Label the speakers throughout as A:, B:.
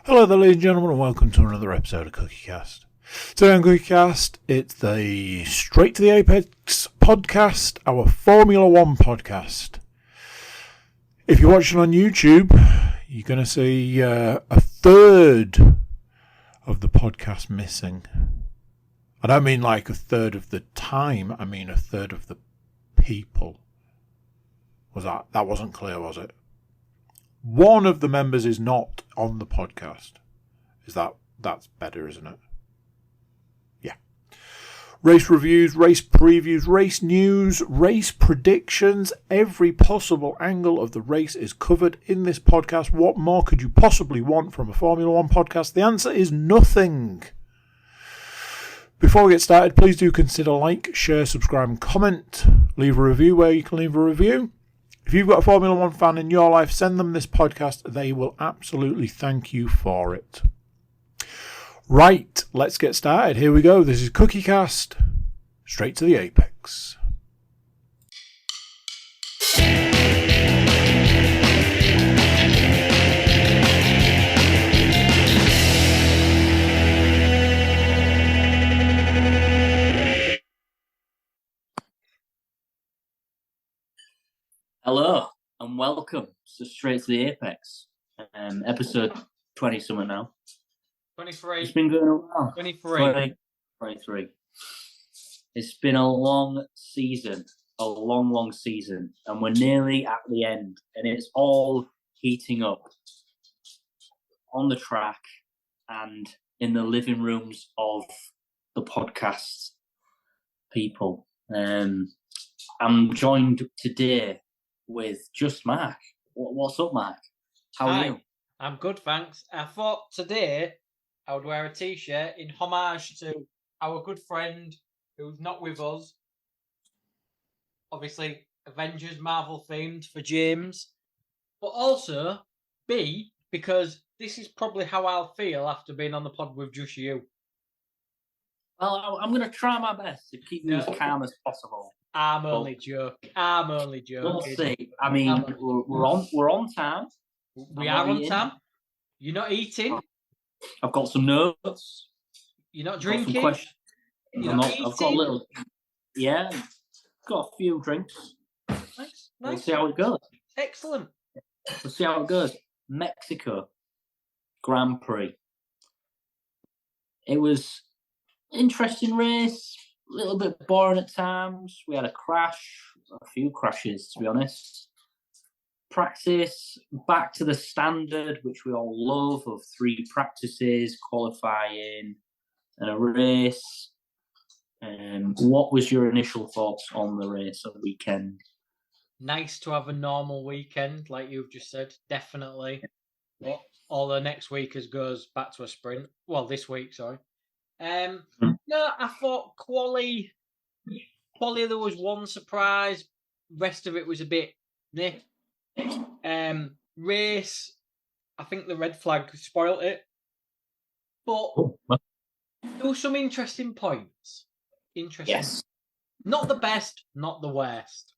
A: Hello there, ladies and gentlemen, and welcome to another episode of CookieCast. Today on CookieCast, it's the Straight to the Apex podcast, our Formula One podcast. If you're watching on YouTube, you're going to see a third of the podcast missing. I don't mean like a third of the time, I mean a third of the people. That wasn't clear, was it? One of the members is not on the podcast. That's better, isn't it? Yeah. Race reviews, race previews, race news, race predictions. Every possible angle of the race is covered in this podcast. What more could you possibly want from a Formula One podcast? The answer is nothing. Before we get started, please do consider like, share, subscribe and comment. Leave a review where you can leave a review. If you've got a Formula One fan in your life, send them this podcast. They will absolutely thank you for it. Right, let's get started. Here we go. This is CookieCast, straight to the apex.
B: Hello and welcome to Straight to the Apex, episode 20 something now.
C: 23.
B: It's been going on well.
C: 23.
B: 23. It's been a long season, and we're nearly at the end, and it's all heating up on the track and in the living rooms of the podcast people. I'm joined today with just Mark. What's up, Mark? How are you?
C: I'm good, thanks. I thought today I would wear a t-shirt in homage to our good friend who's not with us. Obviously, Avengers, Marvel themed for James. But also, B, because this is probably how I'll feel after being on the pod with just you.
B: Well, I'm going to try my best to keep you as calm as possible.
C: I'm only joking.
B: We'll see. I mean, we're on time.
C: We are on time. You're not eating.
B: I've got some notes.
C: You're not drinking.
B: I've got a little. Yeah, got a few drinks.
C: Nice.
B: We'll see how it goes.
C: Excellent.
B: We'll see how it goes. Mexico Grand Prix. It was interesting race. A little bit boring at times. We had a few crashes, to be honest. Practice, back to the standard, which we all love, of 3 practices, qualifying, and a race. What was your initial thoughts on the race of the weekend?
C: Nice to have a normal weekend, like you've just said, definitely. But although next week goes back to a sprint. Well, this week, sorry. No, I thought quali there was one surprise. Rest of it was a bit race, I think the red flag spoilt it. But there were some interesting points.
B: Yes.
C: Not the best, not the worst.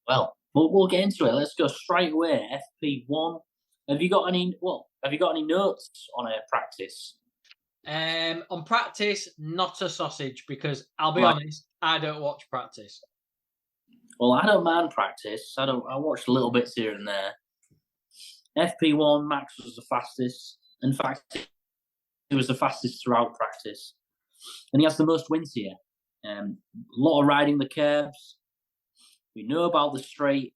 B: Well, we'll get into it. Let's go straight away. FP1. Have you got any notes on a practice?
C: On practice, not a sausage, because I'll be honest, I don't watch practice.
B: Well, I don't mind practice. I watched little bits here and there. FP1, Max was the fastest. In fact, he was the fastest throughout practice. And he has the most wins here. A lot of riding the curves. We know about the straight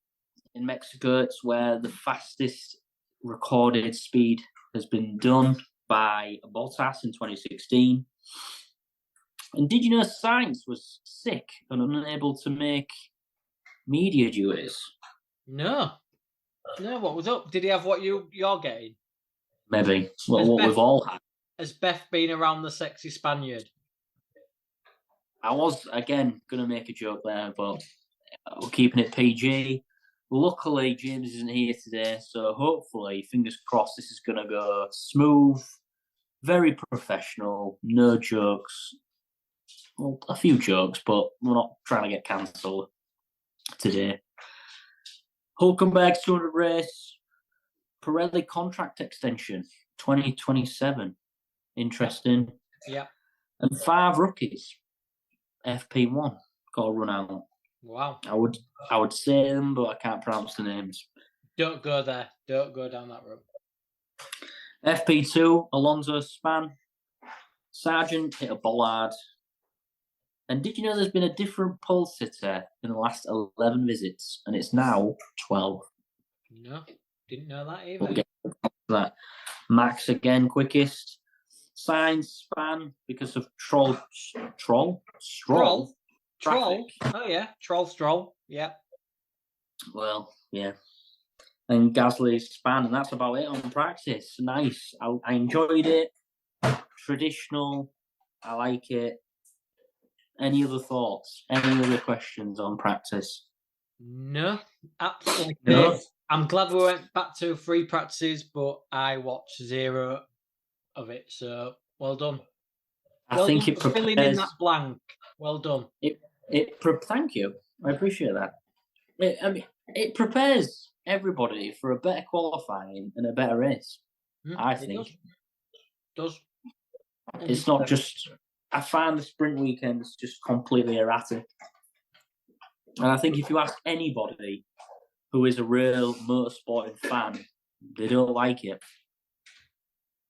B: in Mexico. It's where the fastest recorded speed has been done by Bottas in 2016. And did you know Sainz was sick and unable to make media duties?
C: No, what was up? Did he have what you're getting?
B: Maybe. What we've all had.
C: Has Beth been around the sexy Spaniard?
B: I was, again, going to make a joke there, but we're keeping it PG. Luckily, James isn't here today, so hopefully, fingers crossed, this is going to go smooth, very professional, no jokes. Well, a few jokes, but we're not trying to get cancelled today. Hulkenberg's 200 race, Pirelli contract extension, 2027. Interesting.
C: Yeah.
B: And 5 rookies, FP1, got to run out.
C: Wow.
B: I would say them, but I can't pronounce the names.
C: Don't go there. Don't go down that road.
B: FP2, Alonso span. Sargent hit a bollard. And did you know there's been a different pole sitter in the last 11 visits, and it's now 12?
C: No, didn't know that either.
B: We'll get to that. Max again, quickest. Sainz span because of Stroll.
C: Oh yeah, Stroll. Yeah.
B: Well, yeah. And Gasly span, and that's about it on practice. Nice. I enjoyed it. Traditional. I like it. Any other thoughts? Any other questions on practice?
C: No, absolutely.
B: No.
C: I'm glad we went back to 3 practices, but I watched 0 of it. So well done.
B: I think it prepares.
C: Filling in that blank. Well done.
B: Thank you. I appreciate that. It prepares everybody for a better qualifying and a better race. I think.
C: It does.
B: It's not just. I find the sprint weekends just completely erratic. And I think if you ask anybody who is a real motorsporting fan, they don't like it.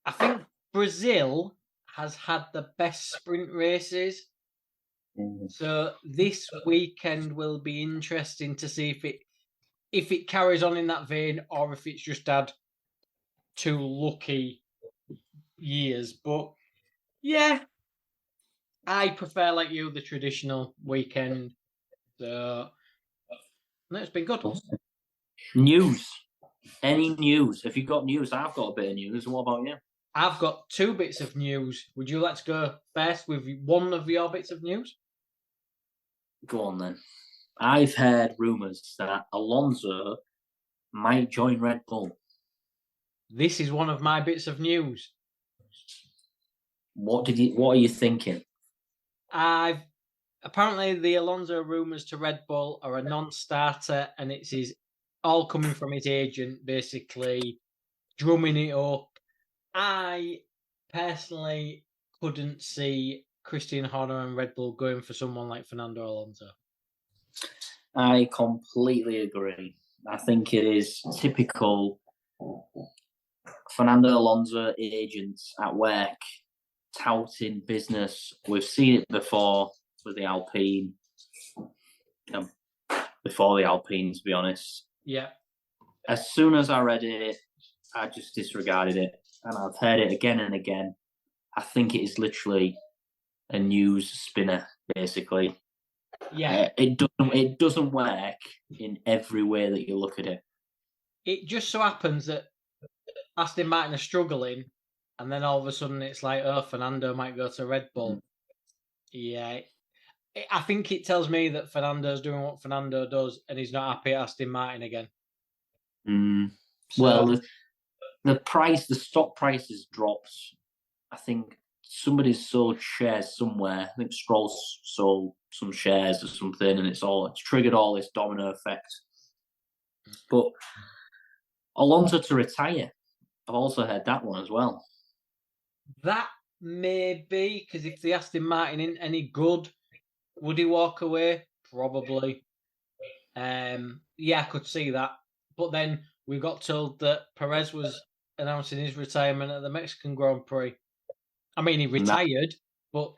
C: I think Brazil has had the best sprint races. So this weekend will be interesting to see if it carries on in that vein or if it's just had 2 lucky years. But yeah, I prefer, like you, the traditional weekend. So no, it's been good.
B: News. Any news? If you've got news, I've got a bit of news. What about you?
C: I've got 2 bits of news. Would you like to go first with one of your bits of news?
B: Go on then. I've heard rumours that Alonso might join Red Bull.
C: This is one of my bits of news.
B: What are you thinking?
C: Apparently the Alonso rumours to Red Bull are a non-starter, and it's all coming from his agent, basically drumming it up. I personally couldn't see Christian Horner and Red Bull going for someone like Fernando Alonso.
B: I completely agree. I think it is typical Fernando Alonso agents at work touting business. We've seen it before with the Alpine. Before the Alpine, to be honest.
C: Yeah.
B: As soon as I read it, I just disregarded it. And I've heard it again and again. I think it is literally a news spinner, basically.
C: Yeah.
B: It doesn't work in every way that you look at it.
C: It just so happens that Aston Martin are struggling, and then all of a sudden it's like, oh, Fernando might go to Red Bull. Yeah. I think it tells me that Fernando's doing what Fernando does, and he's not happy at Aston Martin again. So,
B: well, the stock price has dropped. I think somebody's sold shares somewhere. I think Stroll sold some shares or something, and it's triggered all this domino effect. But Alonso to retire, I've also heard that one as well.
C: That may be, because if the Aston Martin isn't any good, would he walk away? Probably. Yeah, I could see that. But then we got told that Perez was announcing his retirement at the Mexican Grand Prix. I mean, he retired, but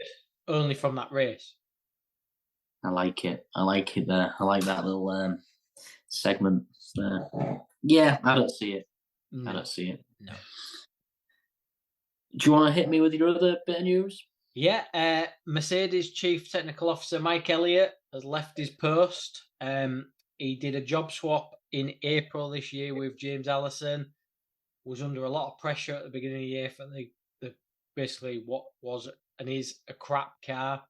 C: only from that race.
B: I like it. I like it there. I like that little segment there. Yeah, I don't see it.
C: No.
B: I don't see it.
C: No.
B: Do you want to hit me with your other bit of news?
C: Yeah, Mercedes Chief Technical Officer Mike Elliott has left his post. He did a job swap in April this year with James Allison. Was under a lot of pressure at the beginning of the year for the basically what was and is a crap car.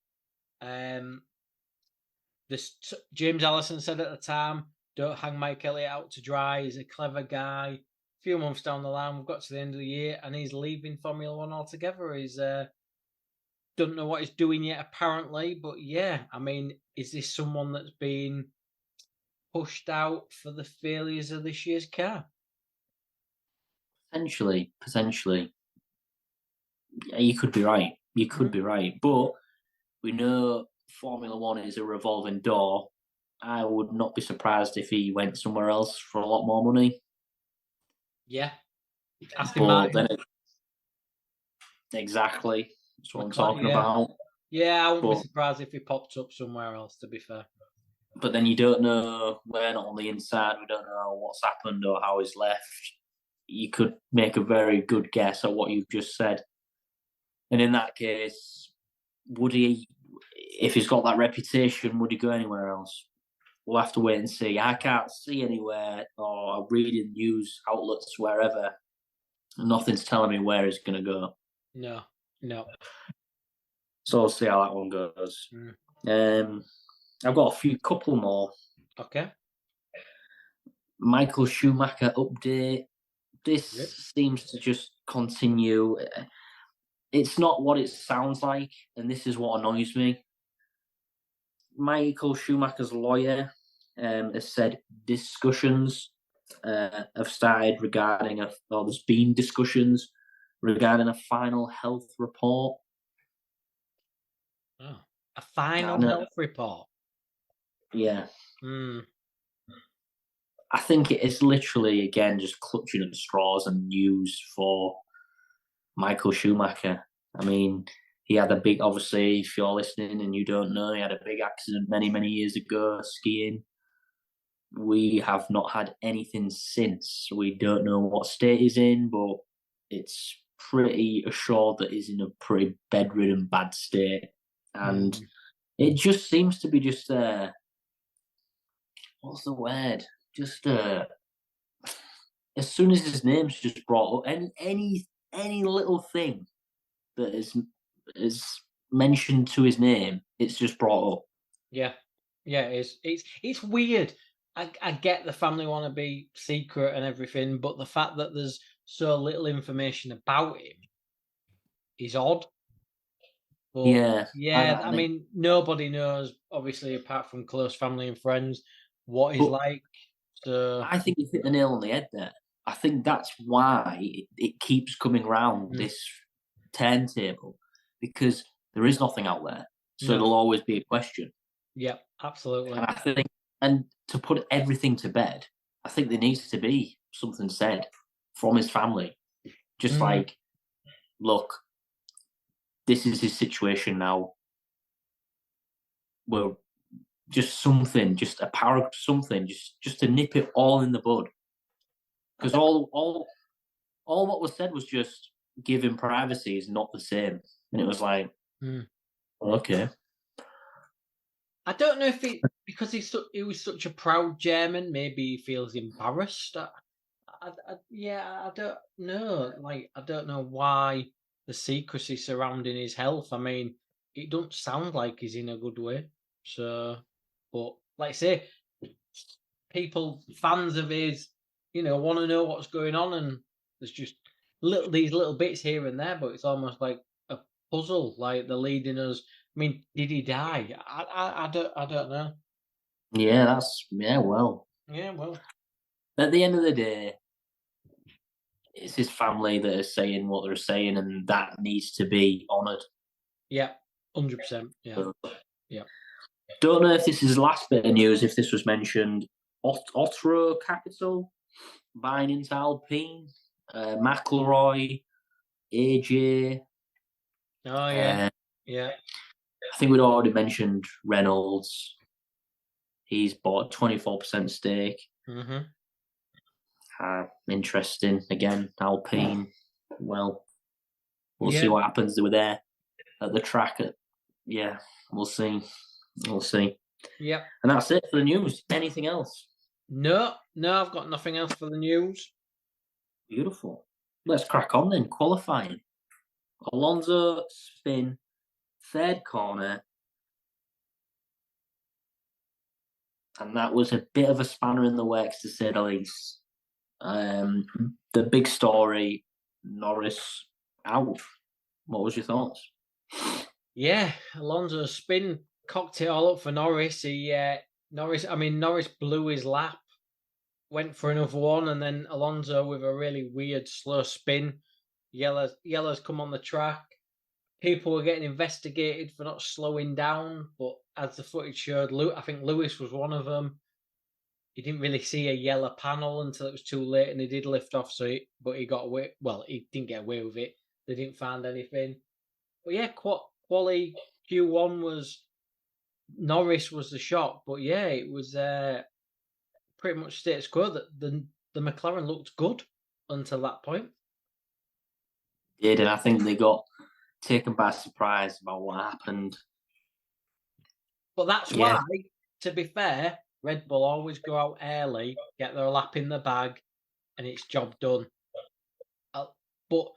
C: James Allison said at the time, "Don't hang Mike Elliott out to dry. He's a clever guy." A few months down the line, we've got to the end of the year, and he's leaving Formula One altogether. He's don't know what he's doing yet, apparently, but yeah, I mean, is this someone that's been pushed out for the failures of this year's car?
B: Potentially. You could be right. Be right. But we know Formula One is a revolving door. I would not be surprised if he went somewhere else for a lot more money.
C: Yeah. Aston Martin.
B: Exactly. That's what I'm talking about.
C: Yeah, I wouldn't be surprised if he popped up somewhere else, to be fair.
B: But then you don't know, we're not on the inside, we don't know what's happened or how he's left. You could make a very good guess at what you've just said. And in that case, would he, if he's got that reputation, would he go anywhere else? We'll have to wait and see. I can't see anywhere, or reading news outlets wherever. Nothing's telling me where he's going to go.
C: No.
B: So we'll see how that one goes. I've got a couple more.
C: Okay.
B: Michael Schumacher update. This seems to just continue. It's not what it sounds like, and this is what annoys me. Michael Schumacher's lawyer has said discussions have started regarding there's been discussions regarding a final health report.
C: Oh, a final health report?
B: Yeah. I think it is literally, again, just clutching at straws and news for Michael Schumacher. I mean, he had a big, obviously, if you're listening and you don't know, he had a big accident many, many years ago skiing. We have not had anything since. We don't know what state he's in, but it's pretty assured that he's in a pretty bedridden, bad state. And it just seems to be just what's the word? Just as soon as his name's just brought up, any little thing that is mentioned to his name, it's just brought up.
C: Yeah, it is. It's weird. I get the family want to be secret and everything, but the fact that there's so little information about him is odd. But I mean, nobody knows, obviously, apart from close family and friends, what he's like. So
B: I think you hit the nail on the head there. I think that's why it keeps coming round this turntable, because there is nothing out there, so there'll always be a question.
C: Yeah, absolutely.
B: And I think, and to put everything to bed, I think there needs to be something said from his family, just like, look, this is his situation now. Well, just something, just a paragraph, something, just to nip it all in the bud. Because all what was said was just giving privacy is not the same, and it was like, okay.
C: I don't know if because he was such a proud German, maybe he feels embarrassed. I don't know. Like, I don't know why the secrecy surrounding his health. I mean, it don't sound like he's in a good way. So, but like I say, fans of his, want to know what's going on, and there's just these little bits here and there, but it's almost like a puzzle. Like they're leading us. I mean, did he die? I don't know.
B: Yeah, well.
C: Yeah, well.
B: At the end of the day, it's his family that are saying what they're saying, and that needs to be honoured.
C: Yeah, 100%. Yeah.
B: Don't know if this is the last bit of news, if this was mentioned. Otro Capital buying into Alpine, McElroy, AJ.
C: Oh, yeah.
B: I think we'd already mentioned Reynolds. He's bought 24% stake. Interesting. Again, Alpine. Well, we'll see what happens. They were there at the track. We'll see.
C: Yep.
B: And that's it for the news. Anything else?
C: No, I've got nothing else for the news.
B: Beautiful. Let's crack on then. Qualifying. Alonso spin, third corner. And that was a bit of a spanner in the works, to say the least. The big story, Norris out. What was your thoughts?
C: Yeah, Alonso's spin cocked it all up for Norris. Norris blew his lap. went for another one, and then Alonso with a really weird slow spin. Yellow's come on the track. People were getting investigated for not slowing down, but as the footage showed, I think Lewis was one of them. He didn't really see a yellow panel until it was too late, and he did lift off. But he got away. Well, he didn't get away with it. They didn't find anything. But yeah, quali Q1 was Norris was the shock, but yeah, it was pretty much status quo. That the McLaren looked good until that point.
B: Did, and I think they got taken by surprise about what happened.
C: But that's why, to be fair, Red Bull always go out early, get their lap in the bag, and it's job done. But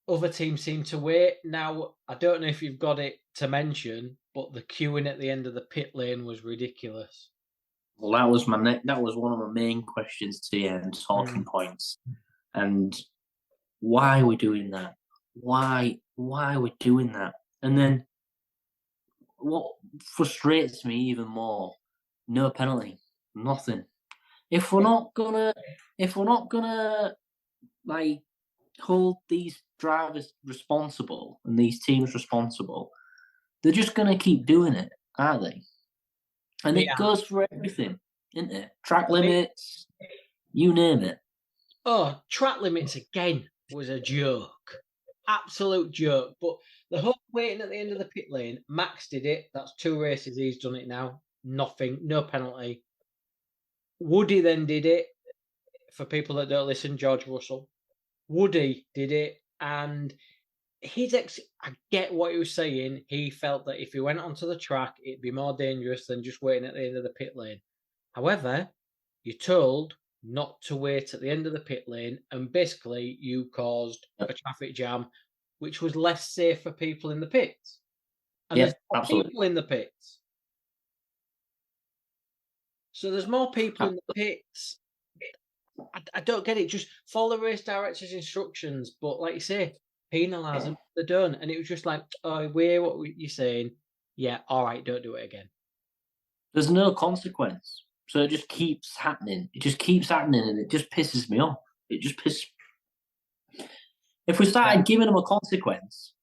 C: other teams seem to wait. Now, I don't know if you've got it to mention, but the queuing at the end of the pit lane was ridiculous.
B: Well, that was one of my main questions to you and talking points. And why are we doing that? Why are we doing that? And then what frustrates me even more, no penalty, nothing. If we're not gonna like hold these drivers responsible and these teams responsible, they're just gonna keep doing it, aren't they? And it goes for everything, isn't it? Track limits, you name it.
C: Oh, track limits again was a joke. Absolute joke. But the whole waiting at the end of the pit lane, Max did it. That's 2 races he's done it now. Nothing, no penalty. Woody then did it. For people that don't listen, George Russell. Woody did it, and I get what he was saying. He felt that if he went onto the track, it'd be more dangerous than just waiting at the end of the pit lane. However, you're told not to wait at the end of the pit lane, and basically you caused a traffic jam, which was less safe for people in the pits. And there's more people in the pits. So there's more people in the pits. I don't get it. Just follow the race director's instructions, but like you say, penalise them. They're done. And it was just like, oh, we hear what you're saying. Yeah, all right, don't do it again.
B: There's no consequence. So it just keeps happening. It just keeps happening, and it just pisses me off. It just pisses. If we started giving them a consequence,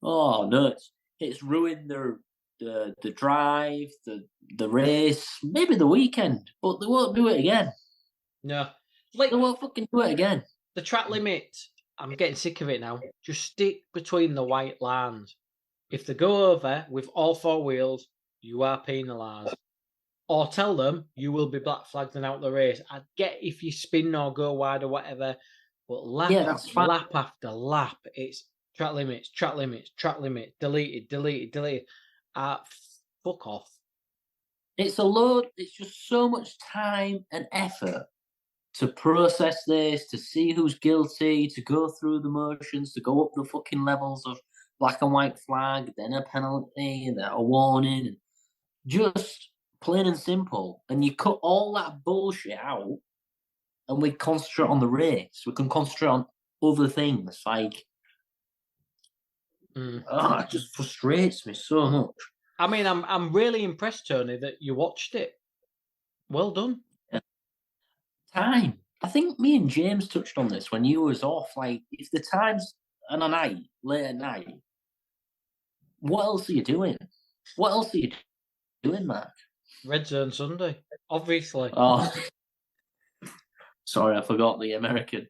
B: oh no, it's ruined the drive, the race, maybe the weekend, but they won't do it again.
C: No,
B: they won't fucking do it again.
C: The track limit, I'm getting sick of it now. Just stick between the white lines. If they go over with all 4 wheels, you are penalised. Or tell them you will be black flagged and out the race. I get if you spin or go wide or whatever, but lap after lap, it's track limits, deleted. Fuck off.
B: It's a load. It's just so much time and effort to process this, to see who's guilty, to go through the motions, to go up the fucking levels of black and white flag, then a penalty, then a warning. Just plain and simple. And you cut all that bullshit out, and we concentrate on the race. We can concentrate on other things. Like, it just frustrates me so much.
C: I mean, I'm really impressed, Tony, that you watched it. Well done.
B: Yeah. Time. I think me and James touched on this when you was off. Like, if the time's late at night, what else are you doing? What else are you doing, Mark?
C: Red Zone Sunday, obviously.
B: Oh, sorry, I forgot the American.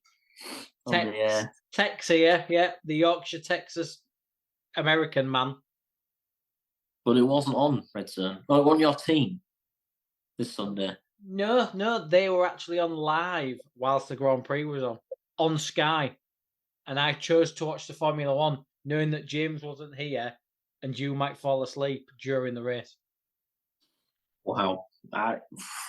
C: Tex here, yeah, the Yorkshire, Texas American man.
B: But it wasn't on Red Zone. Oh, it wasn't your team this Sunday.
C: No, they were actually on live whilst the Grand Prix was on Sky. And I chose to watch the Formula One, knowing that James wasn't here and you might fall asleep during the race.
B: Wow.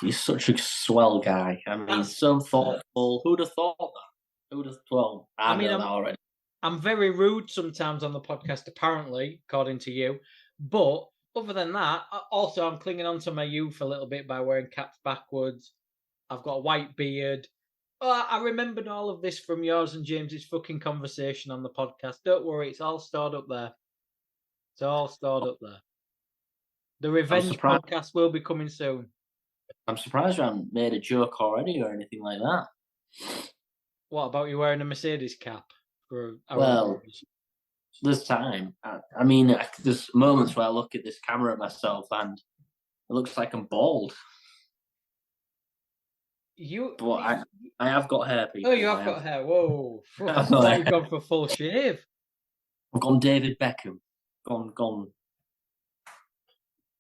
B: You're such a swell guy. I mean, so thoughtful. Who'd have thought that? Who'd have thought? I mean, already.
C: I'm very rude sometimes on the podcast, apparently, according to you. But other than that, also I'm clinging on to my youth a little bit by wearing caps backwards. I've got a white beard. Oh, I remembered all of this from yours and James's fucking conversation on the podcast. Don't worry, it's all stored up there. It's all stored up there. The revenge podcast will be coming soon.
B: I'm surprised you haven't made a joke already or anything like that.
C: What about you wearing a Mercedes cap for our
B: Well, there's time. I mean, there's moments where I look at this camera at myself and it looks like I'm bald. But I have got hair, people.
C: Oh, you have got hair. Whoa.
B: Now
C: You've gone for full shave.
B: I've gone David Beckham. Gone.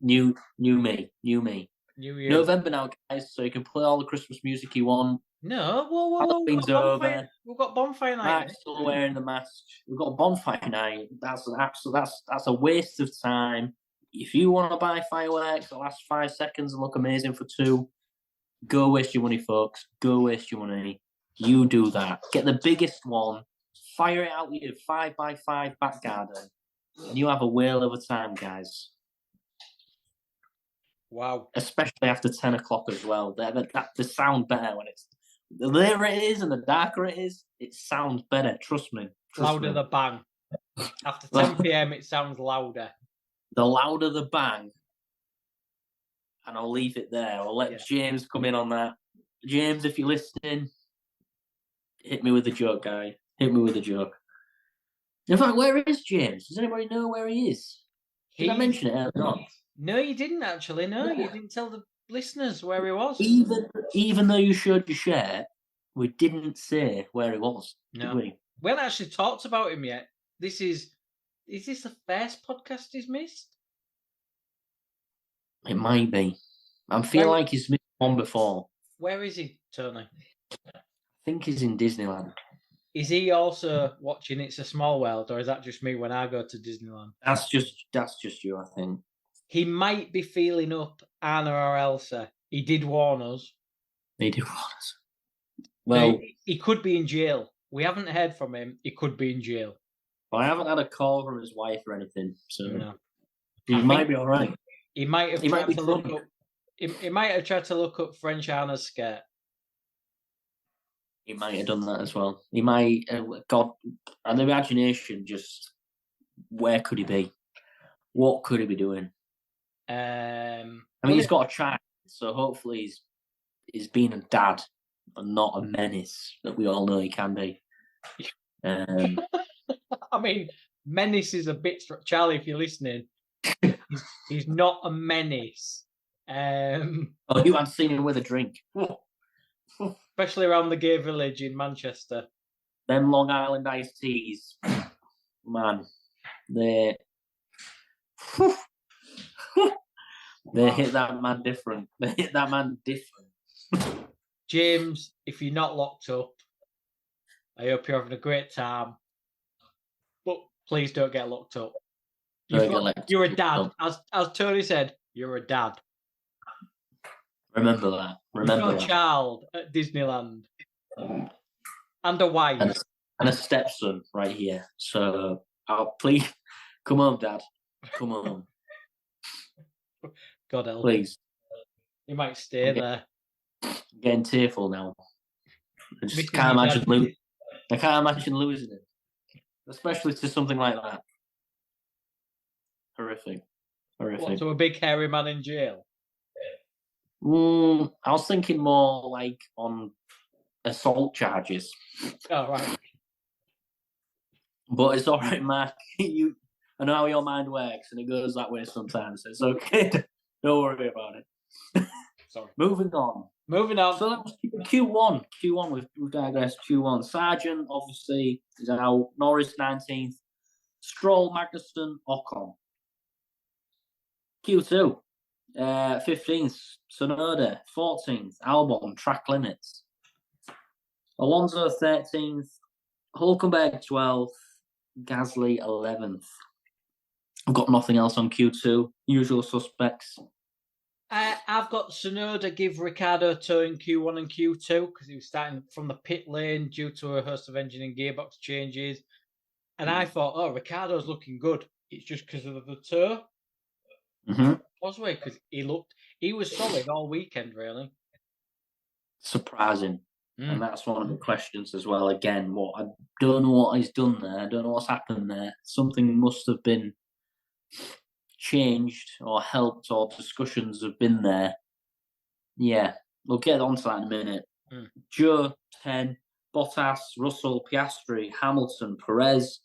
B: New me.
C: New you.
B: November now, guys, so you can play all the Christmas music you want.
C: No, whoa.
B: Halloween's over.
C: We've got bonfire night.
B: Mark's still wearing the mask. We've got bonfire night. That's a waste of time. If you want to buy fireworks that last 5 seconds and look amazing for 2, go waste your money, folks. Go waste your money. You do that. Get the biggest one. Fire it out with your 5x5 back garden, and you have a whale of a time, guys.
C: Wow.
B: Especially after 10 o'clock as well. They sound better when it's the later it is and the darker it is. It sounds better. Trust me.
C: Louder the bang. After 10 p.m. it sounds louder.
B: The louder the bang. And I'll leave it there. I'll let James come in on that. James, if you're listening, hit me with a joke, guy. Hit me with a joke. In fact, where is James? Does anybody know where he is? Did I mention it earlier on?
C: No, you didn't actually. No, you didn't tell the listeners where he was.
B: Even though you showed your shirt, we didn't say where he was.
C: No,
B: did we?
C: We haven't actually talked about him yet. Is this the first podcast he's missed?
B: It might be. I feel like he's missed one before.
C: Where is he, Tony?
B: I think he's in Disneyland.
C: Is he also watching It's a Small World, or is that just me when I go to Disneyland?
B: That's just you, I think.
C: He might be feeling up Anna or Elsa. He did warn us.
B: He did warn us. Well,
C: he could be in jail. We haven't heard from him. He could be in jail.
B: Well, I haven't had a call from his wife or anything, so
C: no.
B: He might be all right.
C: He might have tried to look up. He might have tried to look up French Anna's skirt.
B: He might have done that as well. He might. God, and the imagination just. Where could he be? What could he be doing? I mean, he's got a child, so hopefully he's being a dad and not a menace that we all know he can be.
C: I mean, menace is a bit. Charlie, if you're listening, he's not a menace.
B: Oh, you haven't seen him with a drink.
C: Especially around the gay village in Manchester.
B: Them Long Island iced teas, man, they hit that man different. They hit that man different.
C: James, if you're not locked up, I hope you're having a great time. But please don't get locked up. You're a dad. As Tony said, you're a dad.
B: Remember that. Remember
C: that. A child at Disneyland. And a wife.
B: And a stepson right here. So, please, come on, Dad. Come on.
C: God help.
B: Please.
C: You might stay there.
B: I'm getting tearful now. I just can't imagine losing. I can't imagine losing it. Especially to something like that. Horrific.
C: What, to a big hairy man in jail?
B: I was thinking more like on assault charges.
C: Oh, right.
B: But it's all right, Mark. I know how your mind works, and it goes that way sometimes. So it's okay. Don't worry about it.
C: Sorry.
B: Moving on. So that was Q1. We've digressed. Q1. Sargent, obviously, is out. Norris, 19th. Stroll, Magnussen, Ocon. Q2. 15th, Sonoda. 14th, Albon, track limits. Alonso, 13th. Hulkenberg, 12th. Gasly, 11th. I've got nothing else on Q2. Usual suspects.
C: I've got Sonoda give Ricciardo toe in Q1 and Q2 because he was starting from the pit lane due to a host of engine and gearbox changes. And I thought, Ricciardo's looking good. It's just because of the toe. Possibly because he was solid all weekend, really.
B: Surprising. And that's one of the questions as well. Again, I don't know what he's done there. I don't know what's happened there. Something must have been changed or helped, or discussions have been there Yeah, we'll get on to that in a minute. Joe, 10, Bottas, Russell, Piastri, Hamilton, Perez,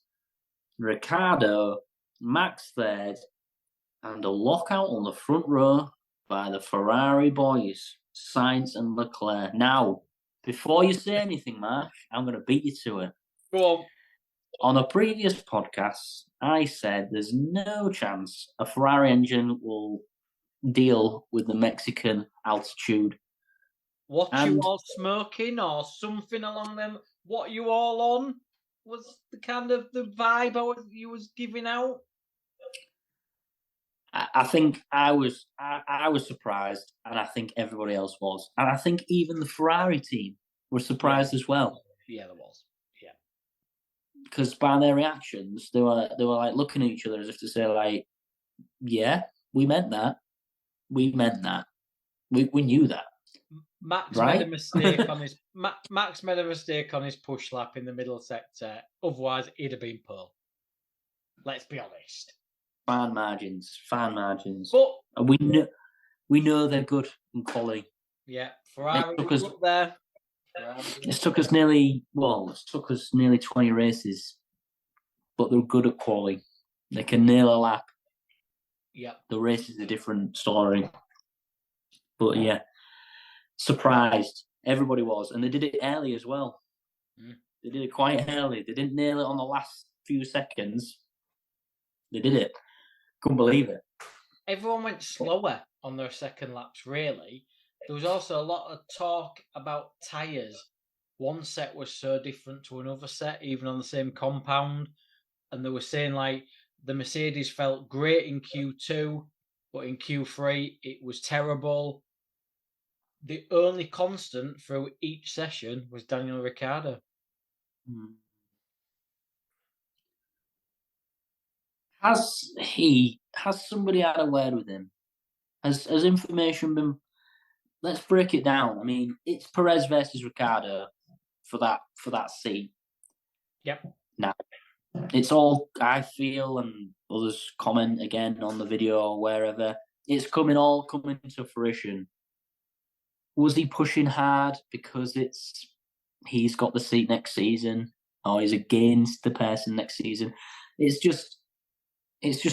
B: Ricciardo, Max third, and a lockout on the front row by the Ferrari boys, Sainz and Leclerc. Now, before you say anything, Mark, I'm going to beat you to it.
C: Go on.
B: On a previous podcast, I said there's no chance a Ferrari engine will deal with the Mexican altitude.
C: What you all smoking or something along them? What you all on was the kind of the vibe you was giving out.
B: I think I was surprised, and I think everybody else was, and I think even the Ferrari team were surprised as well.
C: Yeah, there was. Yeah,
B: because by their reactions, they were like looking at each other as if to say, like, "Yeah, we meant that. We meant that. We knew that."
C: Max
B: right?
C: made a mistake on his Max made a mistake on his push lap in the middle sector. Otherwise, he'd have been pole. Let's be honest.
B: Fine margins.
C: But
B: we know they're good in quality.
C: Yeah, Ferrari was up there.
B: It took us nearly 20 races, but they're good at quality. They can nail a lap.
C: Yeah,
B: the race is a different story. But yeah, surprised everybody was, and they did it early as well. They did it quite early. They didn't nail it on the last few seconds. They did it. Couldn't believe it.
C: Everyone went slower on their second laps, really. There was also a lot of talk about tyres. One set was so different to another set, even on the same compound. And they were saying, like, the Mercedes felt great in Q2, but in Q3, it was terrible. The only constant through each session was Daniel Ricciardo.
B: Has somebody had a word with him? Has information been? Let's break it down. I mean, it's Perez versus Ricciardo for that seat.
C: Yep.
B: Now, it's all I feel, and others comment again on the video or wherever. It's all coming to fruition. Was he pushing hard because he's got the seat next season, or he's against the person next season? It's just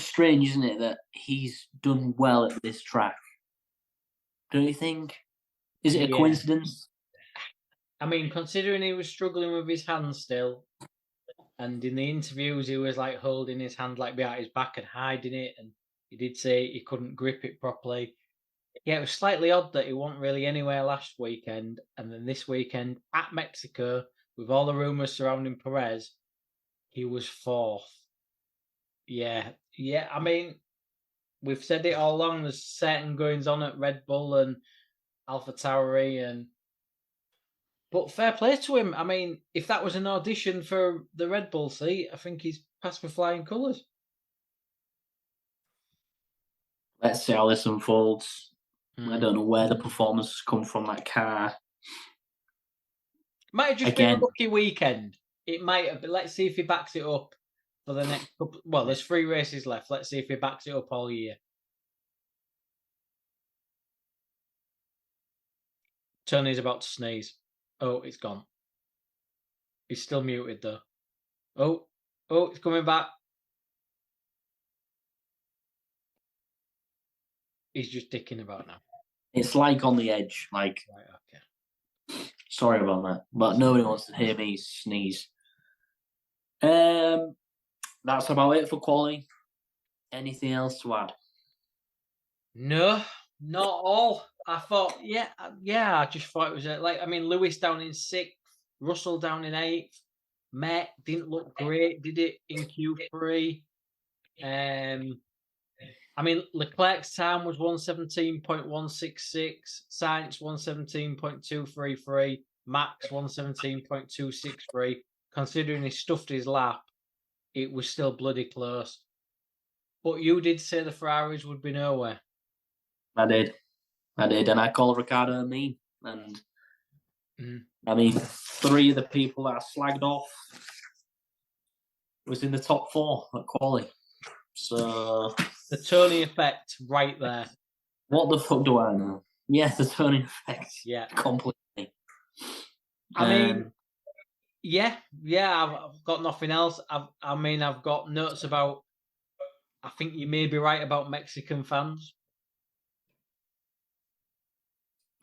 B: strange, isn't it, that he's done well at this track? Don't you think? Is it a coincidence?
C: I mean, considering he was struggling with his hand still, and in the interviews he was like holding his hand like behind his back and hiding it, and he did say he couldn't grip it properly. Yeah, it was slightly odd that he wasn't really anywhere last weekend, and then this weekend at Mexico, with all the rumours surrounding Perez, he was fourth. Yeah. I mean, we've said it all along. There's certain goings on at Red Bull and AlphaTauri, but fair play to him. I mean, if that was an audition for the Red Bull seat, I think he's passed with flying colours.
B: Let's see how this unfolds. I don't know where the performance has come from that car.
C: Might have just been a lucky weekend. It might have been. Let's see if he backs it up for the next couple. Well, there's 3 races left. Let's see if he backs it up all year. Tony's about to sneeze. Oh, it's gone. He's still muted though. Oh, it's coming back. He's just dicking about now.
B: It's like on the edge. Like,
C: right, okay.
B: Sorry about that, but nobody wants to hear me sneeze. That's about it for quality. Anything else to add?
C: No, not all. I thought, yeah. I just thought it was Lewis down in 6th, Russell down in 8th. Met didn't look great, did it in Q3? Leclerc's time was 1:17.166, Sainz 1:17.233, Max 1:17.263. Considering he stuffed his lap, it was still bloody close. But you did say the Ferraris would be nowhere.
B: I did, and I called Ricciardo a meme. And I mean, 3 of the people that I slagged off was in the top 4 at quali. So
C: the Tony effect, right there.
B: What the fuck do I know? Yeah, the Tony effect.
C: Yeah.
B: Completely.
C: I mean, yeah, I've got nothing else. I've got notes about. I think you may be right about Mexican fans.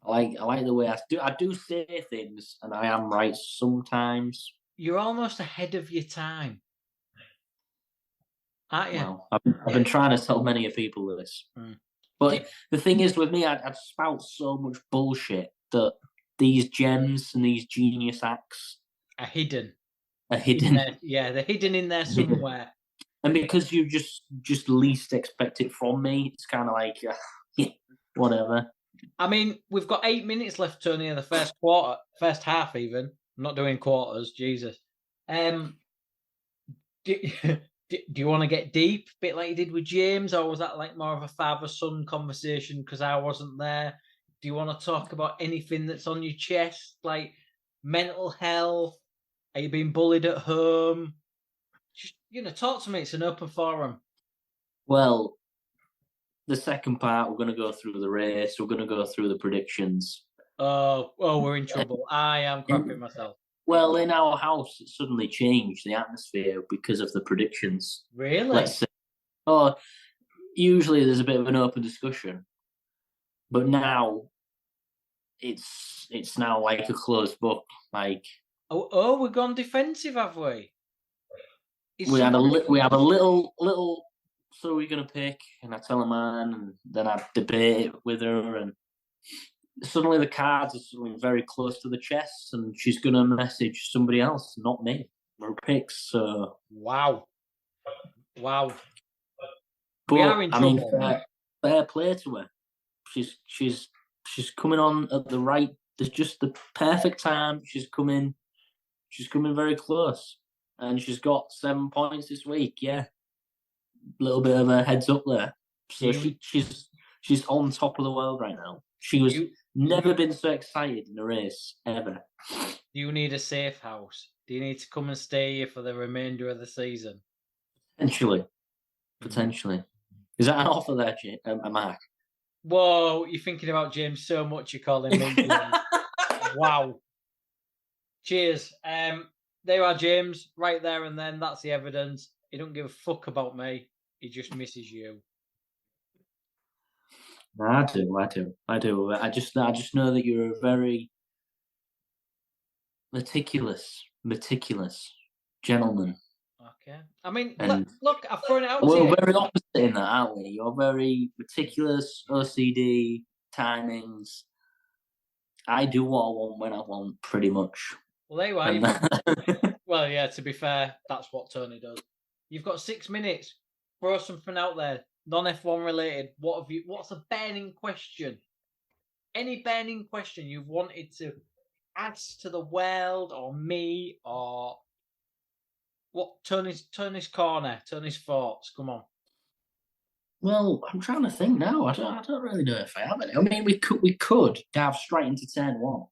B: I like the way I do say things, and I am right sometimes.
C: You're almost ahead of your time, aren't you?
B: Well, I've been trying to tell many people this, but the thing is, with me, I'd spout so much bullshit that these gems and these genius acts
C: are hidden.
B: They're hidden
C: in there somewhere.
B: And because you just least expect it from me, it's kind of like, whatever.
C: I mean, we've got 8 minutes left, Tony, in the first half even. I'm not doing quarters, Jesus. Do you want to get deep, a bit like you did with James, or was that like more of a father-son conversation because I wasn't there? Do you want to talk about anything that's on your chest, like mental health? Are you being bullied at home? Just, talk to me. It's an open forum.
B: Well, the second part, we're going to go through the race. We're going to go through the predictions.
C: Oh, we're in trouble. I am crapping myself.
B: Well, in our house, it suddenly changed the atmosphere because of the predictions.
C: Really?
B: Let's say. Usually there's a bit of an open discussion, but now it's now like a closed book. Like,
C: we've gone defensive, have we?
B: We have a little. So we're gonna pick, and I tell her mine, and then I debate it with her, and suddenly the cards are suddenly very close to the chest, and she's gonna message somebody else, not me. Her picks. So
C: wow.
B: But
C: we are in trouble.
B: I mean, fair play to her. She's coming on at the right. There's just the perfect time. She's coming very close, and she's got 7 points this week. Yeah, a little bit of a heads up there. So she's on top of the world right now. She was never been so excited in a race ever.
C: Do you need a safe house? Do you need to come and stay here for the remainder of the season?
B: Potentially. Is that an offer there, Mark?
C: Whoa, you're thinking about James so much you're calling me James. Wow. Cheers. There are James, right there and then. That's the evidence. He don't give a fuck about me. He just misses you.
B: I do. I just know that you're a very meticulous gentleman.
C: Okay. I mean, look, I've thrown it out to
B: you.
C: you.
B: We're very opposite in that, aren't we? You're very meticulous, OCD, timings. I do what I want when I want, pretty much.
C: Well, there you are. Well, yeah, to be fair, that's what Tony does. You've got 6 minutes. Throw something out there. Non-F1 related. What's a burning question? Any burning question you've wanted to ask to the world or me or what? Tony's corner. Tony's thoughts. Come on.
B: Well, I'm trying to think now. I don't really know if I have any. I mean, we could dive straight into turn 1.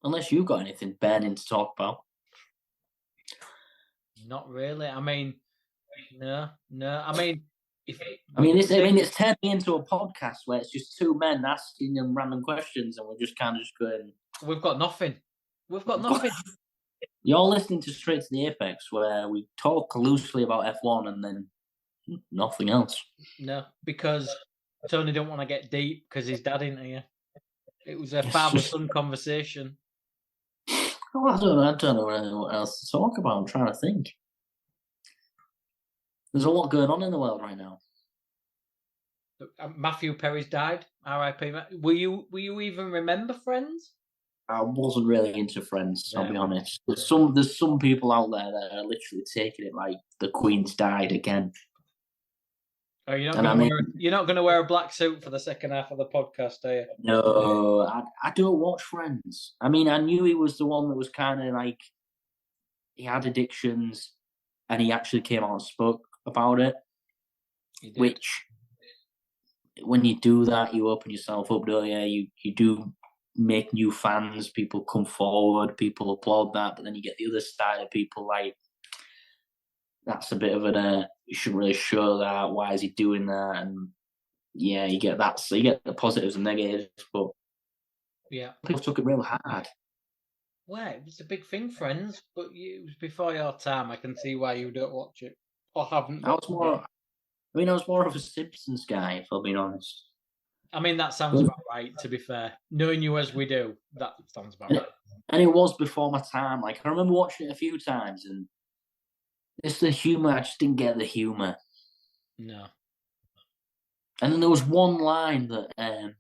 B: Unless you've got anything burning to talk about.
C: Not really. I mean, no. I mean,
B: it's turning into a podcast where it's just two men asking them random questions, and we're just kind of just going.
C: We've got nothing.
B: You're listening to Straight to the Apex, where we talk loosely about F1 and then nothing else.
C: No, because Tony don't want to get deep because his dad ain't here. It was a father-son conversation.
B: Oh, I don't know what else to talk about. I'm trying to think. There's a lot going on in the world right now.
C: Matthew Perry's died. R.I.P. Will you even remember Friends?
B: I wasn't really into Friends. I'll be honest. There's some people out there that are literally taking it like the Queen's died again.
C: Oh, you're not going to wear a black suit for the second half of the podcast, are you?
B: No, I don't watch Friends. I mean, I knew he was the one that was kind of like he had addictions, and he actually came out and spoke about it. Which, when you do that, you open yourself up, don't you? You do make new fans. People come forward. People applaud that, but then you get the other side of people like. That's a bit of you shouldn't really show that. Why is he doing that? And yeah, you get that. So you get the positives and negatives, but
C: Yeah.
B: people took it real hard.
C: Well, it was a big thing, friends, but it was before your time. I can see why you don't watch it or haven't.
B: I was more of a Simpsons guy, if I'll be honest.
C: I mean, that sounds about right, to be fair. Knowing you as we do, that sounds about right.
B: And it was before my time. Like, I remember watching it a few times, and it's the humour. I just didn't get the humour.
C: No.
B: And then there was one line that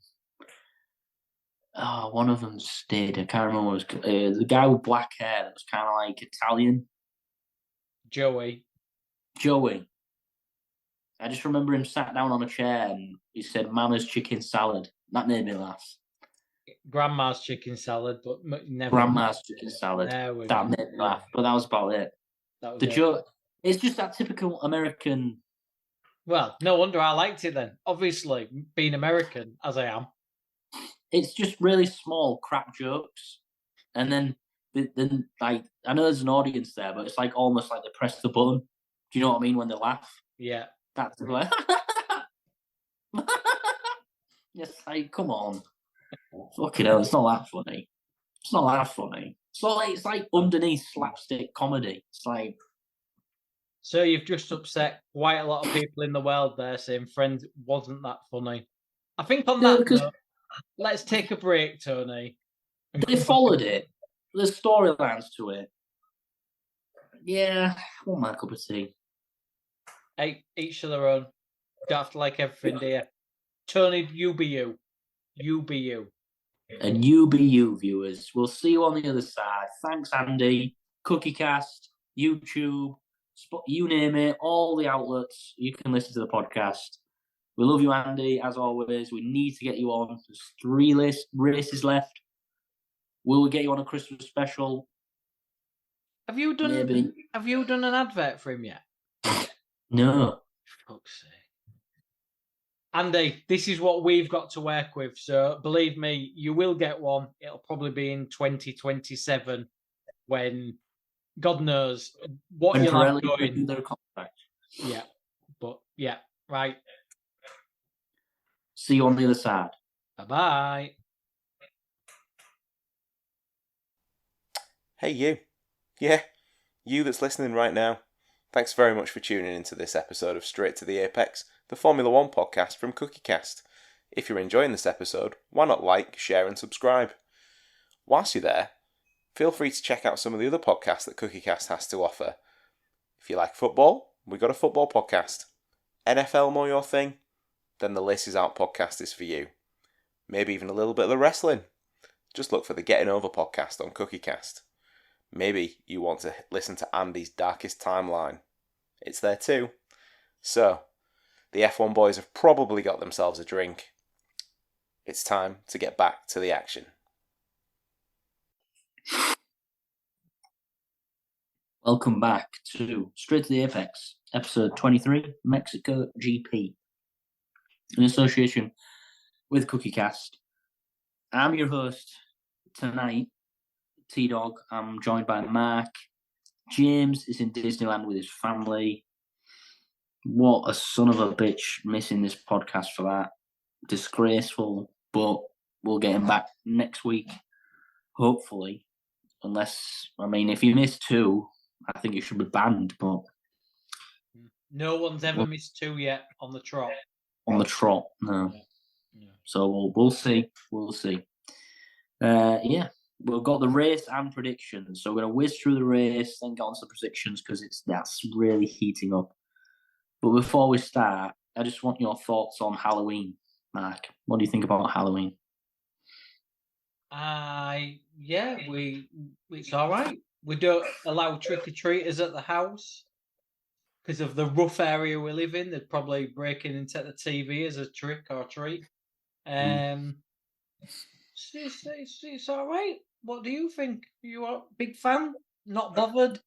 B: one of them did. I can't remember what it was. The guy with black hair that was kind of like Italian.
C: Joey.
B: I just remember him sat down on a chair and he said, "Mama's chicken salad." That made me laugh.
C: Grandma's chicken salad, but never.
B: Grandma's chicken salad. That made me laugh. But that was about it. The joke. It's just that typical American.
C: Well, no wonder I liked it then. Obviously, being American, as I am.
B: It's just really small crap jokes. And then like, I know there's an audience there, but it's like almost like they press the button. Do you know what I mean when they laugh?
C: Yeah.
B: That's like, just like, come on. Fucking hell, it's not that funny. It's not that funny. It's like underneath slapstick comedy. It's like.
C: So you've just upset quite a lot of people in the world there saying Friends wasn't that funny. I think on that note, let's take a break, Tony.
B: They followed it. There's storylines to it. Yeah, I want my cup of tea.
C: Hey, each to their own. Don't have to like everything, dear. Tony, you be you. You be you.
B: And you be you, viewers. We'll see you on the other side. Thanks, Andy. CookieCast, YouTube, you name it, all the outlets. You can listen to the podcast. We love you, Andy, as always. We need to get you on. There's 3 races left. Will we get you on a Christmas special?
C: Have you done an advert for him yet?
B: No.
C: For fuck's sake. Andy, this is what we've got to work with. So believe me, you will get one. It'll probably be in 2027 when God knows what you'll have going.
B: Their contract.
C: Yeah. But yeah, right.
B: See you on the other side.
C: Bye-bye.
D: Hey, you. Yeah, you that's listening right now. Thanks very much for tuning into this episode of Straight to the Apex, the Formula 1 podcast from CookieCast. If you're enjoying this episode, why not like, share and subscribe? Whilst you're there, feel free to check out some of the other podcasts that CookieCast has to offer. If you like football, we've got a football podcast. NFL more your thing? Then the Laces Out podcast is for you. Maybe even a little bit of the wrestling. Just look for the Getting Over podcast on CookieCast. Maybe you want to listen to Andy's Darkest Timeline. It's there too. So, the F1 boys have probably got themselves a drink. It's time to get back to the action.
B: Welcome back to Straight to the Apex, episode 23, Mexico GP. In association with CookieCast. I'm your host tonight, T-Dog. I'm joined by Mark. James is in Disneyland with his family. What a son of a bitch missing this podcast for that. Disgraceful, but we'll get him back next week, hopefully. Unless, if you miss 2, I think you should be banned, but...
C: No one's ever missed 2 yet on the trot.
B: On the trot, no. Yeah. So we'll see. We'll see. Yeah. We've got the race and predictions. So we're going to whiz through the race, then get on to the predictions because that's really heating up. But before we start, I just want your thoughts on Halloween, Mark. What do you think about Halloween?
C: Yeah, it's all right. We don't allow trick-or-treaters at the house because of the rough area we live in. They're probably breaking into the TV as a trick or treat. It's all right. What do you think? You are a big fan? Not bothered?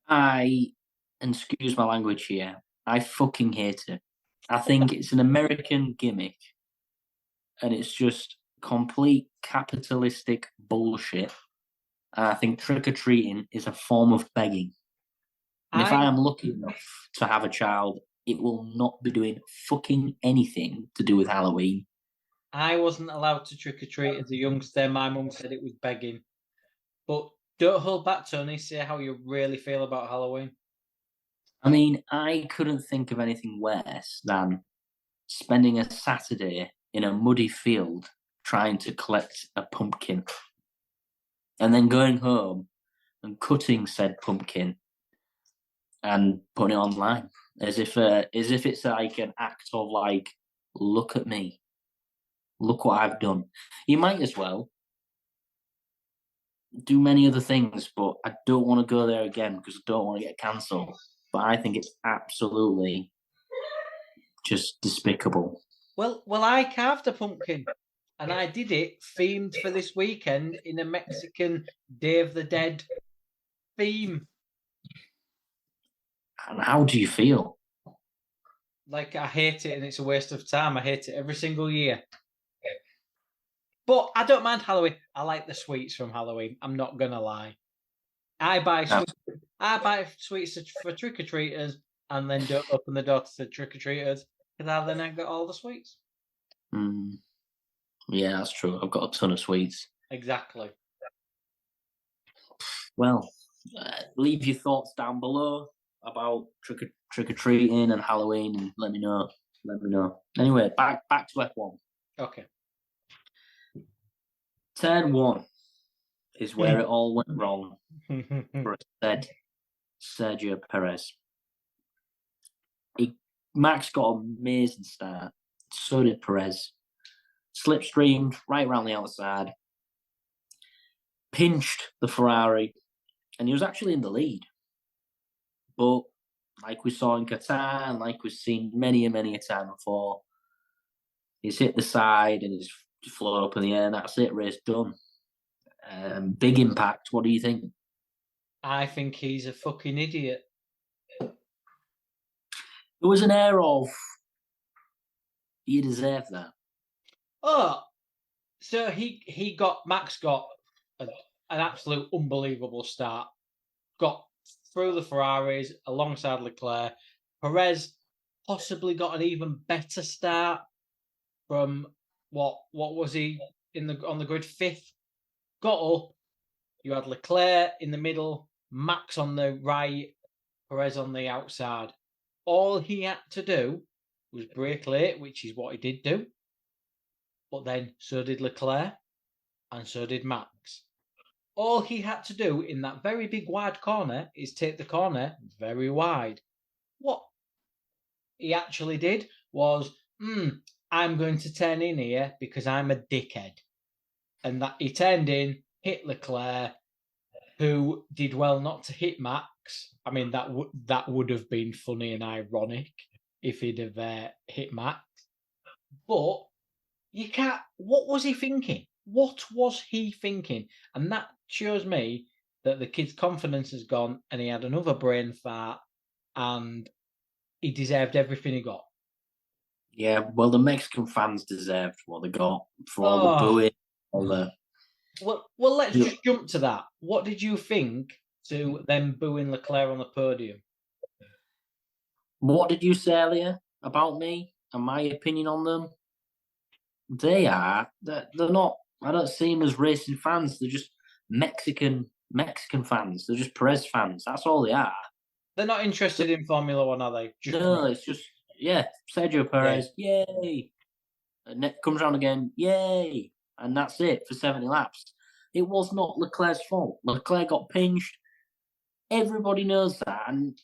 B: And excuse my language here, I fucking hate it. I think it's an American gimmick and it's just complete capitalistic bullshit. And I think trick-or-treating is a form of begging. And if I am lucky enough to have a child it will not be doing fucking anything to do with Halloween.
C: I wasn't allowed to trick-or-treat as a youngster. My mum said it was begging. But don't hold back, Tony. Say how you really feel about Halloween.
B: I mean, I couldn't think of anything worse than spending a Saturday in a muddy field trying to collect a pumpkin and then going home and cutting said pumpkin and putting it online as if it's like an act of like, look at me, look what I've done. You might as well do many other things, but I don't want to go there again because I don't want to get cancelled. But I think it's absolutely just despicable.
C: Well, I carved a pumpkin, and I did it themed for this weekend in a Mexican Day of the Dead theme.
B: And how do you feel?
C: Like, I hate it, and it's a waste of time. I hate it every single year. But I don't mind Halloween. I like the sweets from Halloween. I'm not gonna lie. I buy sweets for trick or treaters, and then don't open the door to trick or treaters because then I get all the sweets.
B: Yeah, that's true. I've got a ton of sweets.
C: Exactly.
B: Well, leave your thoughts down below about trick or treating and Halloween, and let me know. Anyway, back to F1.
C: Okay.
B: Turn 1 is where it all went wrong for said Sergio Perez. Max got an amazing start. So did Perez. Slipstreamed right around the outside. Pinched the Ferrari. And he was actually in the lead. But like we saw in Qatar, and like we've seen many and many a time before, he's hit the side and he's flown up in the air, and that's it, race done. Big impact. What do you think?
C: I think he's a fucking idiot.
B: There was an air of, you deserve that.
C: Oh, so Max got an absolute unbelievable start. Got through the Ferraris alongside Leclerc. Perez possibly got an even better start from what was he on the grid, 5th? Got up. You had Leclerc in the middle, Max on the right, Perez on the outside. All he had to do was brake late, which is what he did do. But then so did Leclerc and so did Max. All he had to do in that very big wide corner is take the corner very wide. What he actually did was, I'm going to turn in here because I'm a dickhead. And that he turned in, hit Leclerc, who did well not to hit Max. I mean, that would have been funny and ironic if he'd have hit Max. But you can't. What was he thinking? What was he thinking? And that shows me that the kid's confidence has gone, and he had another brain fart, and he deserved everything he got.
B: Yeah, well, the Mexican fans deserved what they got for all the booing.
C: Well, let's just jump to that. What did you think to them booing Leclerc on the podium?
B: What did you say earlier about me and my opinion on them? They're not. I don't see them as racing fans. They're just Mexican fans. They're just Perez fans. That's all they are. They're
C: not interested in Formula One, are they?
B: No, it's just Sergio Perez, yay, and it comes around again, yay. And that's it for 70 laps. It was not Leclerc's fault. Leclerc got pinched. Everybody knows that. And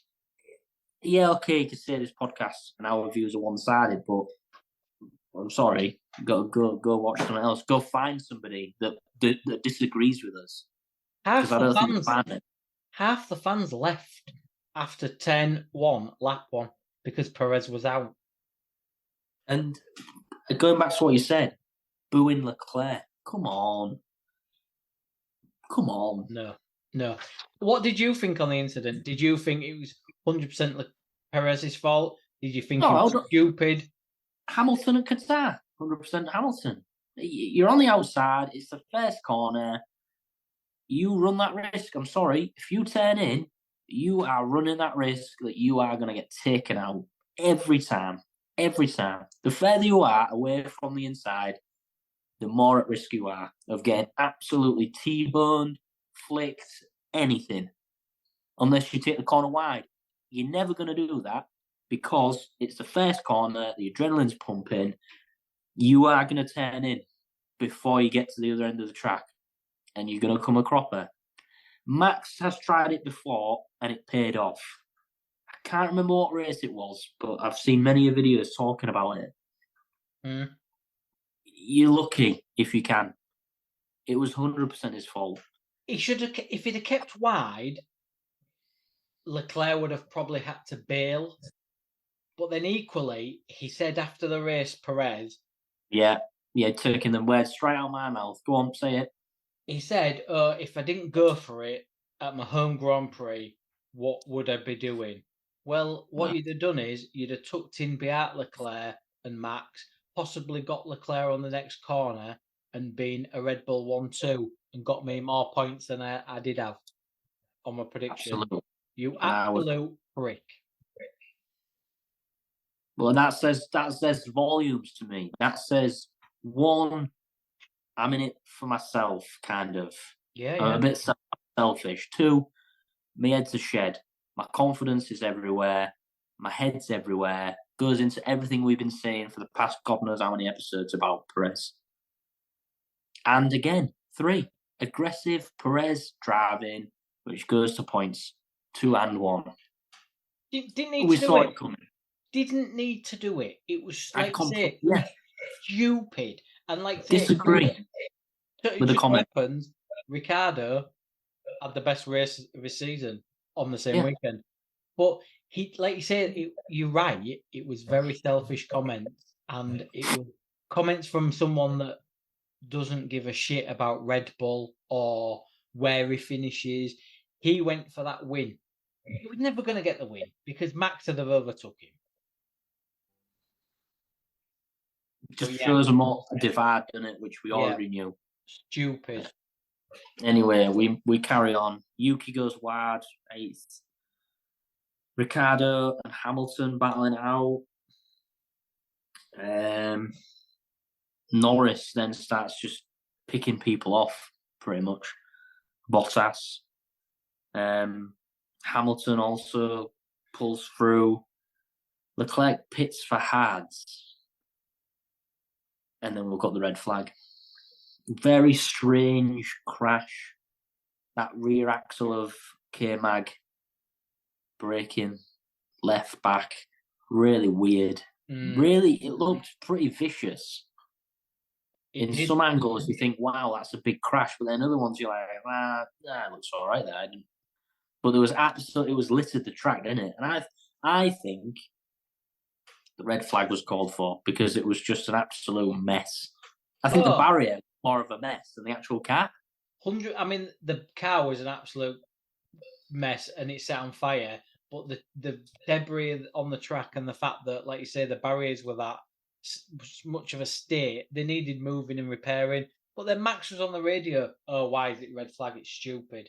B: yeah, okay, you can say this podcast and our views are one-sided, but I'm sorry. Go watch something else. Go find somebody that disagrees with us.
C: Half the fans left after turn 1, lap 1, because Perez was out.
B: And going back to what you said, booing Leclerc. Come on.
C: No. What did you think on the incident? Did you think it was 100% Perez's fault? Did you think it was stupid?
B: Hamilton and Qatar. 100% Hamilton. You're on the outside. It's the first corner. You run that risk. I'm sorry. If you turn in, you are running that risk that you are going to get taken out every time. The further you are away from the inside, the more at risk you are of getting absolutely T-boned, flicked, anything. Unless you take the corner wide. You're never going to do that because it's the first corner, the adrenaline's pumping. You are going to turn in before you get to the other end of the track and you're going to come a cropper. Max has tried it before and it paid off. I can't remember what race it was, but I've seen many videos talking about it. You're lucky if you can. It was 100% his fault.
C: He should have, if he'd have kept wide, Leclerc would have probably had to bail. But then equally, he said after the race, Perez.
B: Yeah, taking the words straight out of my mouth. Go on, say it.
C: He said, if I didn't go for it at my home Grand Prix, what would I be doing? Well, what you'd have done is you'd have tucked in behind Leclerc and Max, possibly got Leclerc on the next corner and been a Red Bull 1-2 and got me more points than I did have on my prediction.
B: Absolutely.
C: You absolute prick.
B: Well, that says volumes to me. That says, one, I'm in it for myself, kind of.
C: Yeah.
B: I'm a bit selfish. Two, my head's a shed. My confidence is everywhere. My head's everywhere. Goes into everything we've been saying for the past God knows how many episodes about Perez. And again, 3, aggressive Perez driving, which goes to points 2 and 1.
C: Didn't need
B: we
C: to do
B: saw
C: it.
B: it coming.
C: Didn't need to do it. It was like stupid. And like
B: disagree with the comment.
C: Happens, Ricciardo had the best race of his season on the same weekend. But he, like you said, you're right. It was very selfish comments, and it was comments from someone that doesn't give a shit about Red Bull or where he finishes. He went for that win. He was never going to get the win because Max had have overtook him.
B: Just shows a more divide, doesn't it? Which we already knew.
C: Stupid.
B: Anyway, we carry on. Yuki goes wide, 8th. Ricciardo and Hamilton battling out. Norris then starts just picking people off, pretty much. Bottas. Hamilton also pulls through. Leclerc pits for hards. And then we've got the red flag. Very strange crash. That rear axle of K-Mag braking left back. Really weird. Really, it looked pretty vicious. In some angles, you think, wow, that's a big crash. But then other ones, you're like, it looks all right there. But there was it was littered the track, didn't it? And I think the red flag was called for because it was just an absolute mess. I think the barrier was more of a mess than the actual car.
C: The car was an absolute mess and it set on fire. But the debris on the track and the fact that, like you say, the barriers were that much of a state, they needed moving and repairing. But then Max was on the radio. Oh, why is it red flag? It's stupid.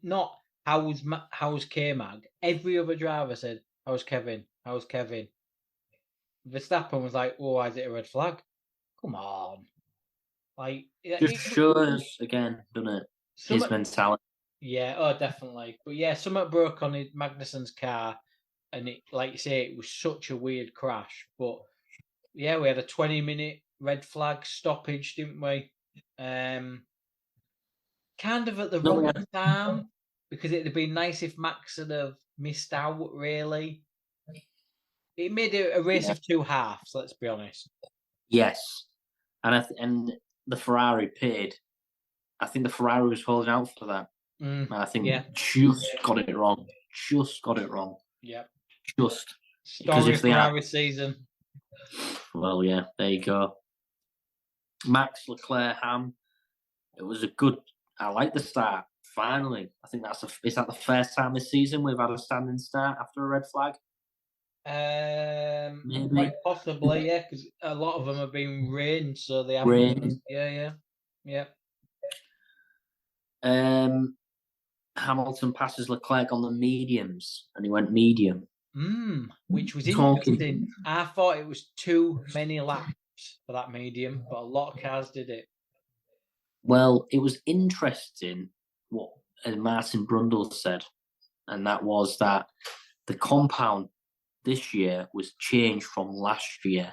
C: Not how's K-Mag. Every other driver said, how's Kevin? How's Kevin? Verstappen was like, oh, why is it a red flag? Come on. Like,
B: just shows again, doesn't it? His mentality.
C: Yeah, definitely. But yeah, something broke on Magnussen's car, and it, like you say, it was such a weird crash. But yeah, we had a 20-minute red flag stoppage, didn't we? Kind of at the wrong time, because it'd have been nice if Max had have missed out, really. It made a race of 2 halves, let's be honest.
B: Yes. And the Ferrari paid. I think the Ferrari was holding out for that. And I think just got it wrong.
C: Yeah.
B: Just.
C: Story of Ferrari season.
B: Well, yeah, there you go. Max, Leclerc, Ham. It was a good... I like the start. Finally. I think is that the first time this season we've had a standing start after a red flag?
C: Maybe. Quite possibly, yeah, because a lot of them have been rain, so they have
B: rain.
C: Yeah.
B: Hamilton passes Leclerc on the mediums, and he went medium.
C: Which was
B: Talking.
C: interesting. I thought it was too many laps for that medium, but a lot of cars did it.
B: Well, it was interesting what Martin Brundle said, and that was that the compound this year was changed from last year.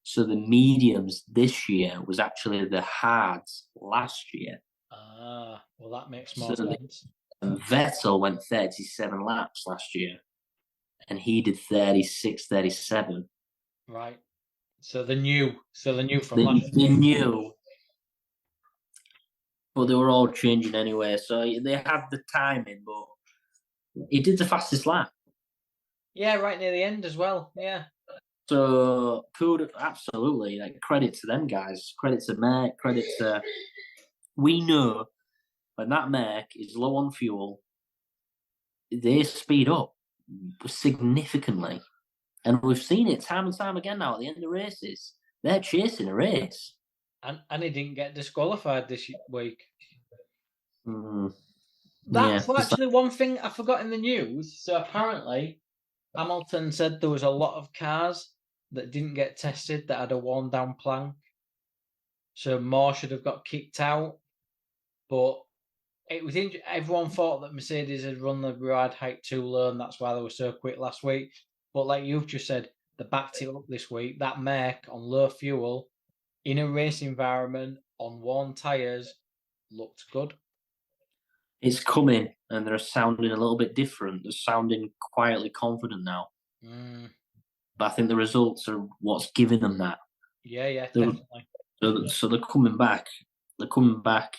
B: So the mediums this year was actually the hards last year.
C: Ah, well, that makes more sense.
B: And Vettel went 37 laps last year, and he did 36, 37.
C: Right. So the new from last year.
B: They knew, but they were all changing anyway. So they had the timing, but he did the fastest lap.
C: Yeah, right near the end as well. Yeah.
B: So absolutely, like, credit to them guys. Credit to Merck. Credit to. We know when that Merck is low on fuel, they speed up significantly, and we've seen it time and time again now. At the end of races, they're chasing a race,
C: and he didn't get disqualified this week.
B: That's
C: actually one thing I forgot in the news. So apparently, Hamilton said there was a lot of cars that didn't get tested that had a worn down plank. So more should have got kicked out. But it was everyone thought that Mercedes had run the ride height too low, and that's why they were so quick last week. But like you've just said, they backed it up this week. That Merc on low fuel in a race environment on worn tyres looked good.
B: It's coming, and they're sounding a little bit different. They're sounding quietly confident now. But I think the results are what's giving them that.
C: Yeah, definitely.
B: So they're coming back. They're coming back.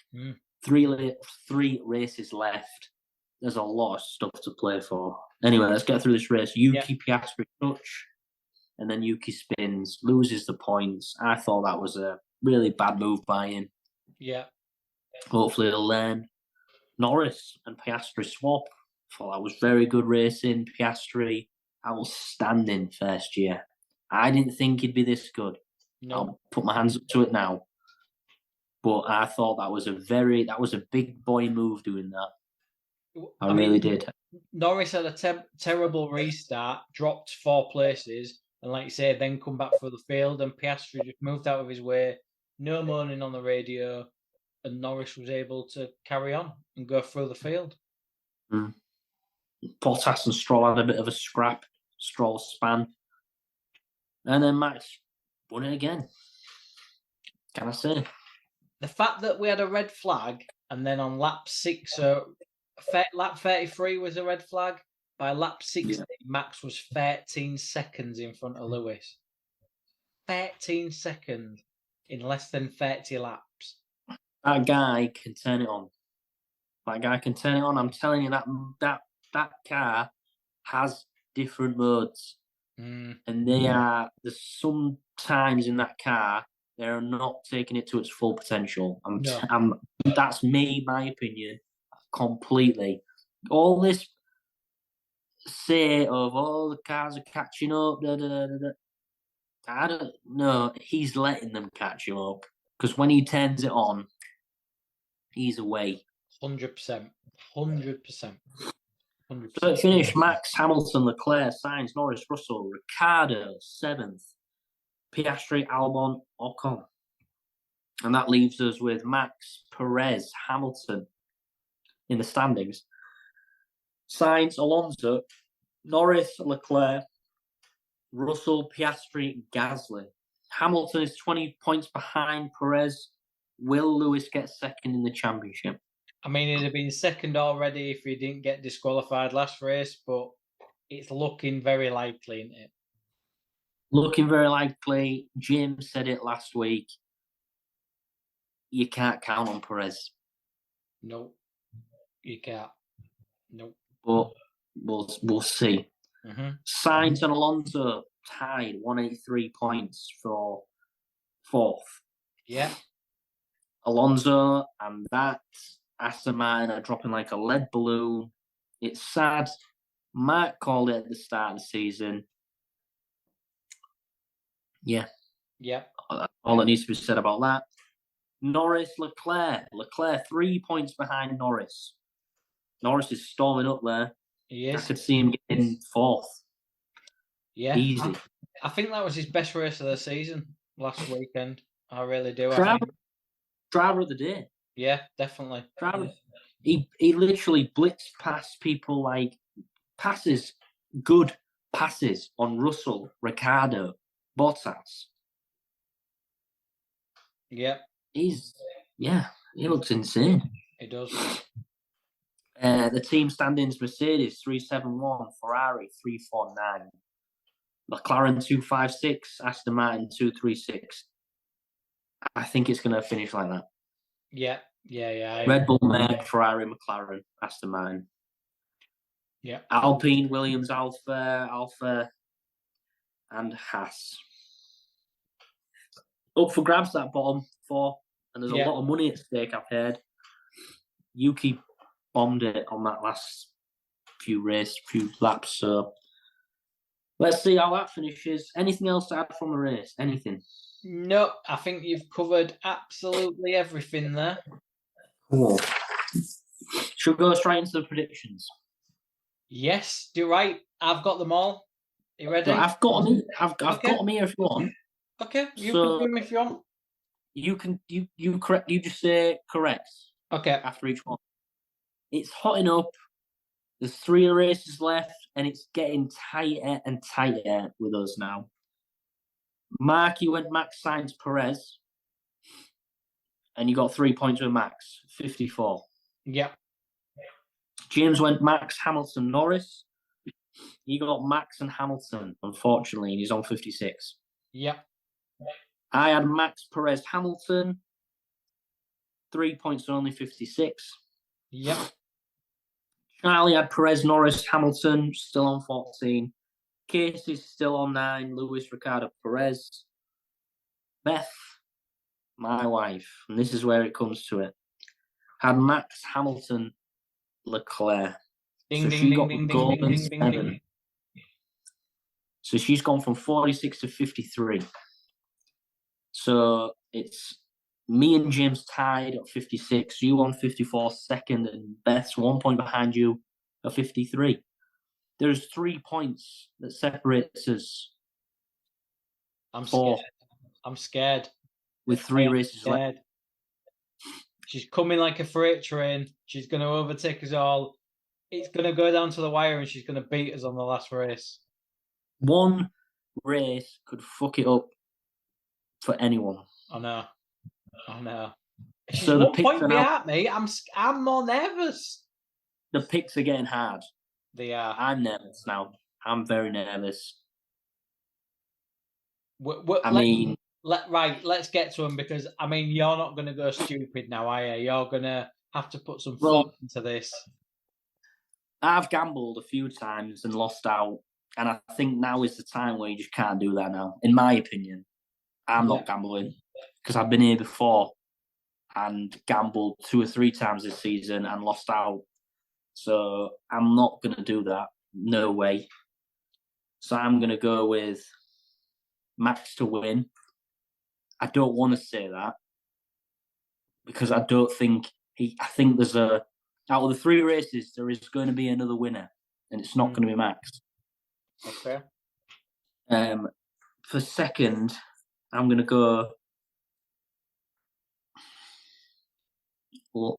B: 3 races left. There's a lot of stuff to play for. Anyway, let's get through this race. Yuki Piastri touch, and then Yuki spins, loses the points. I thought that was a really bad move by him.
C: Yeah.
B: Hopefully he'll learn. Norris and Piastri swap. Thought that was very good racing. Piastri, outstanding first year. I didn't think he'd be this good.
C: No.
B: I'll put my hands up to it now. But I thought that was a big boy move doing that. I really did.
C: Norris had a terrible restart, dropped 4 places, and like you say, then come back through the field, and Piastri just moved out of his way, no moaning on the radio, and Norris was able to carry on and go through the field.
B: Bottas and Stroll had a bit of a scrap. Stroll span. And then Max won it again. Can I say?
C: The fact that we had a red flag, and then on lap 6, lap 33 was a red flag. By lap 60, Max was 13 seconds in front of Lewis. 13 seconds in less than 30 laps.
B: That guy can turn it on. I'm telling you, that car has different modes. And there's some times in that car they are not taking it to its full potential. That's my opinion, completely. All this say of the cars are catching up, I don't know. He's letting them catch him up, because when he turns it on, he's away.
C: 100%. 100%.
B: So it finished Max, Hamilton, Leclerc, Sainz, Norris, Russell, Ricciardo, 7th, Piastri, Albon, Ocon. And that leaves us with Max, Perez, Hamilton in the standings. Sainz, Alonso, Norris, Leclerc, Russell, Piastri, Gasly. Hamilton is 20 points behind Perez. Will Lewis get second in the championship?
C: I mean, he'd have been second already if he didn't get disqualified last race, but it's looking very likely, isn't it?
B: Looking very likely. James said it last week. You can't count on Perez.
C: No, you can't. Nope.
B: But we'll see. Sainz and Alonso tied 183 points for 4th.
C: Yeah.
B: Alonso and that Aston Martin are dropping like a lead balloon. It's sad. Mark called it at the start of the season. Yeah. All that needs to be said about that. Norris, Leclerc. Leclerc 3 points behind Norris. Norris is storming up there.
C: He is.
B: I could see him getting 4th.
C: Yeah.
B: Easy.
C: I think that was his best race of the season last weekend. I really do.
B: Driver of the day.
C: Yeah, definitely.
B: Driver. He literally blitzed past people like good passes on Russell, Ricciardo, Bottas.
C: Yeah.
B: He looks insane.
C: He does.
B: The team standings: Mercedes 371, Ferrari 349, McLaren 256, Aston Martin 236. I think it's going to finish like that.
C: Yeah.
B: Red Bull, Merc, Ferrari, McLaren, Aston Martin.
C: Yeah.
B: Alpine, Williams, Alpha, and Haas. Up for grabs, that bottom four, and there's a lot of money at stake, I've heard. Yuki bombed it on that last few laps, so let's see how that finishes. Anything else to add from the race? Anything?
C: No, I think you've covered absolutely everything there.
B: Cool. Should we go straight into the predictions?
C: Yes, you're right. I've got them all. You ready?
B: No, I've got them. I've got them here if you want.
C: Okay, you can do them if you want.
B: You can you correct. You just say correct.
C: Okay.
B: After each one, it's hotting up. There's 3 races left, and it's getting tighter and tighter with us now. Mark, you went Max Sainz Perez, and you got 3 points with Max, 54.
C: Yeah.
B: James went Max Hamilton Norris. You got Max and Hamilton, unfortunately, and he's on 56.
C: Yeah.
B: I had Max Perez Hamilton, 3 points only, 56.
C: Yep.
B: Charlie had Perez Norris Hamilton, still on 14. Casey's still on 9. Lewis Ricardo Perez. Beth, my wife, and this is where it comes to it, had Max Hamilton Leclerc.
C: Ding, ding, ding, ding, ding, ding, ding, ding.
B: So she's gone from 46 to 53. So it's me and James tied at 56. You on 54, second, and Beth's 1 point behind you at 53. There's 3 points that separates us.
C: I'm scared.
B: With 3 races left.
C: She's coming like a freight train. She's going to overtake us all. It's going to go down to the wire and she's going to beat us on the last race.
B: One race could fuck it up for anyone.
C: I know. She's
B: so
C: 1 point behind me. I'm more nervous.
B: The picks are getting hard.
C: They are.
B: I'm nervous now. I'm very nervous.
C: Let's get to them because, you're not going to go stupid now, are you? You're going to have to put some thought into this.
B: I've gambled a few times and lost out. And I think now is the time where you just can't do that now. In my opinion, I'm not gambling because I've been here before and gambled 2 or 3 times this season and lost out. So I'm not going to do that. No way. So I'm going to go with Max to win. I don't want to say that because I don't think I think there's out of the 3 races, there is going to be another winner and it's not going to be Max.
C: Okay.
B: For second, I'm going to go. Well,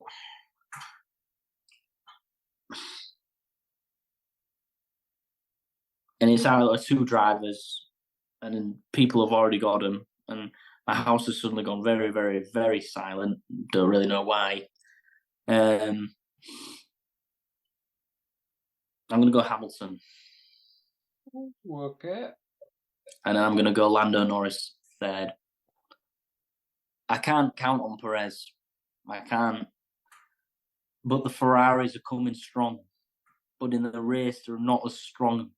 B: and it's out of 2 drivers, and then people have already got them, and my house has suddenly gone very, very, very silent. Don't really know why. I'm going to go Hamilton.
C: Okay.
B: And then I'm going to go Lando Norris third. I can't count on Perez. I can't. But the Ferraris are coming strong. But in the race, they're not as strong.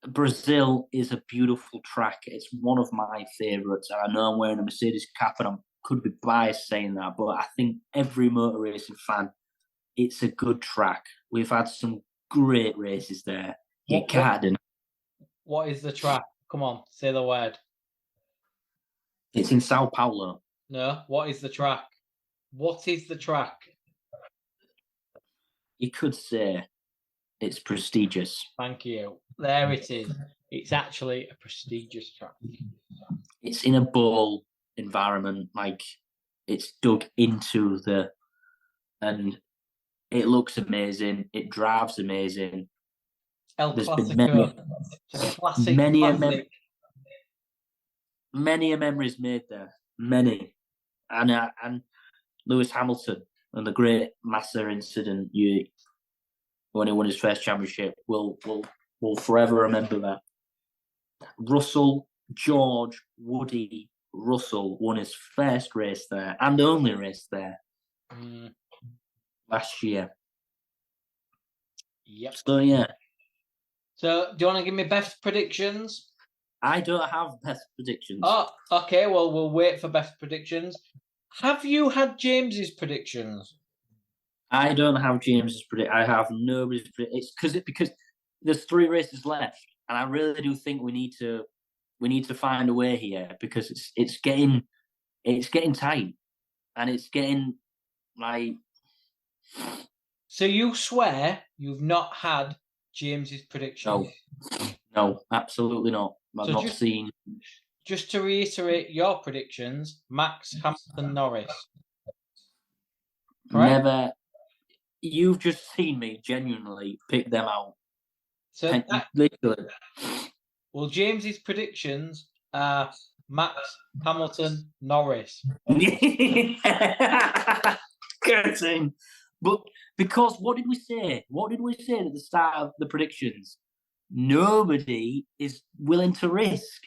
B: Brazil is a beautiful track. It's one of my favourites. And I know I'm wearing a Mercedes cap and I could be biased saying that, but I think every motor racing fan, it's a good track. We've had some great races there.
C: What is the track? Come on, say the word.
B: It's in Sao Paulo.
C: No, what is the track? What is the track?
B: You could say It's prestigious.
C: Thank you. There it is. It's actually a prestigious track.
B: It's in a bowl environment, like it's dug into and it looks amazing. It drives amazing.
C: El
B: There's
C: Clasico.
B: been
C: Classic.
B: many memories made there. Many. And Lewis Hamilton and the great Massa incident when he won his first championship. We'll forever remember that. George Woody Russell won his first race there and only race there last year.
C: Yep.
B: So yeah.
C: So do you want to give me best predictions?
B: I don't have best predictions.
C: Oh, okay. Well, we'll wait for best predictions. Have you had James's predictions?
B: I don't have James's prediction. I have nobody's prediction. It's because there's 3 races left, and I really do think we need to find a way here because it's getting tight, and it's getting like.
C: So you swear you've not had James's predictions?
B: No, absolutely not. I've not seen.
C: Just to reiterate your predictions: Max, Hamilton, Norris. Correct?
B: Never. You've just seen me genuinely pick them out.
C: So
B: literally. Well,
C: James's predictions are Max, Hamilton, Norris.
B: Curtain. But because what did we say? What did we say at the start of the predictions? Nobody is willing to risk.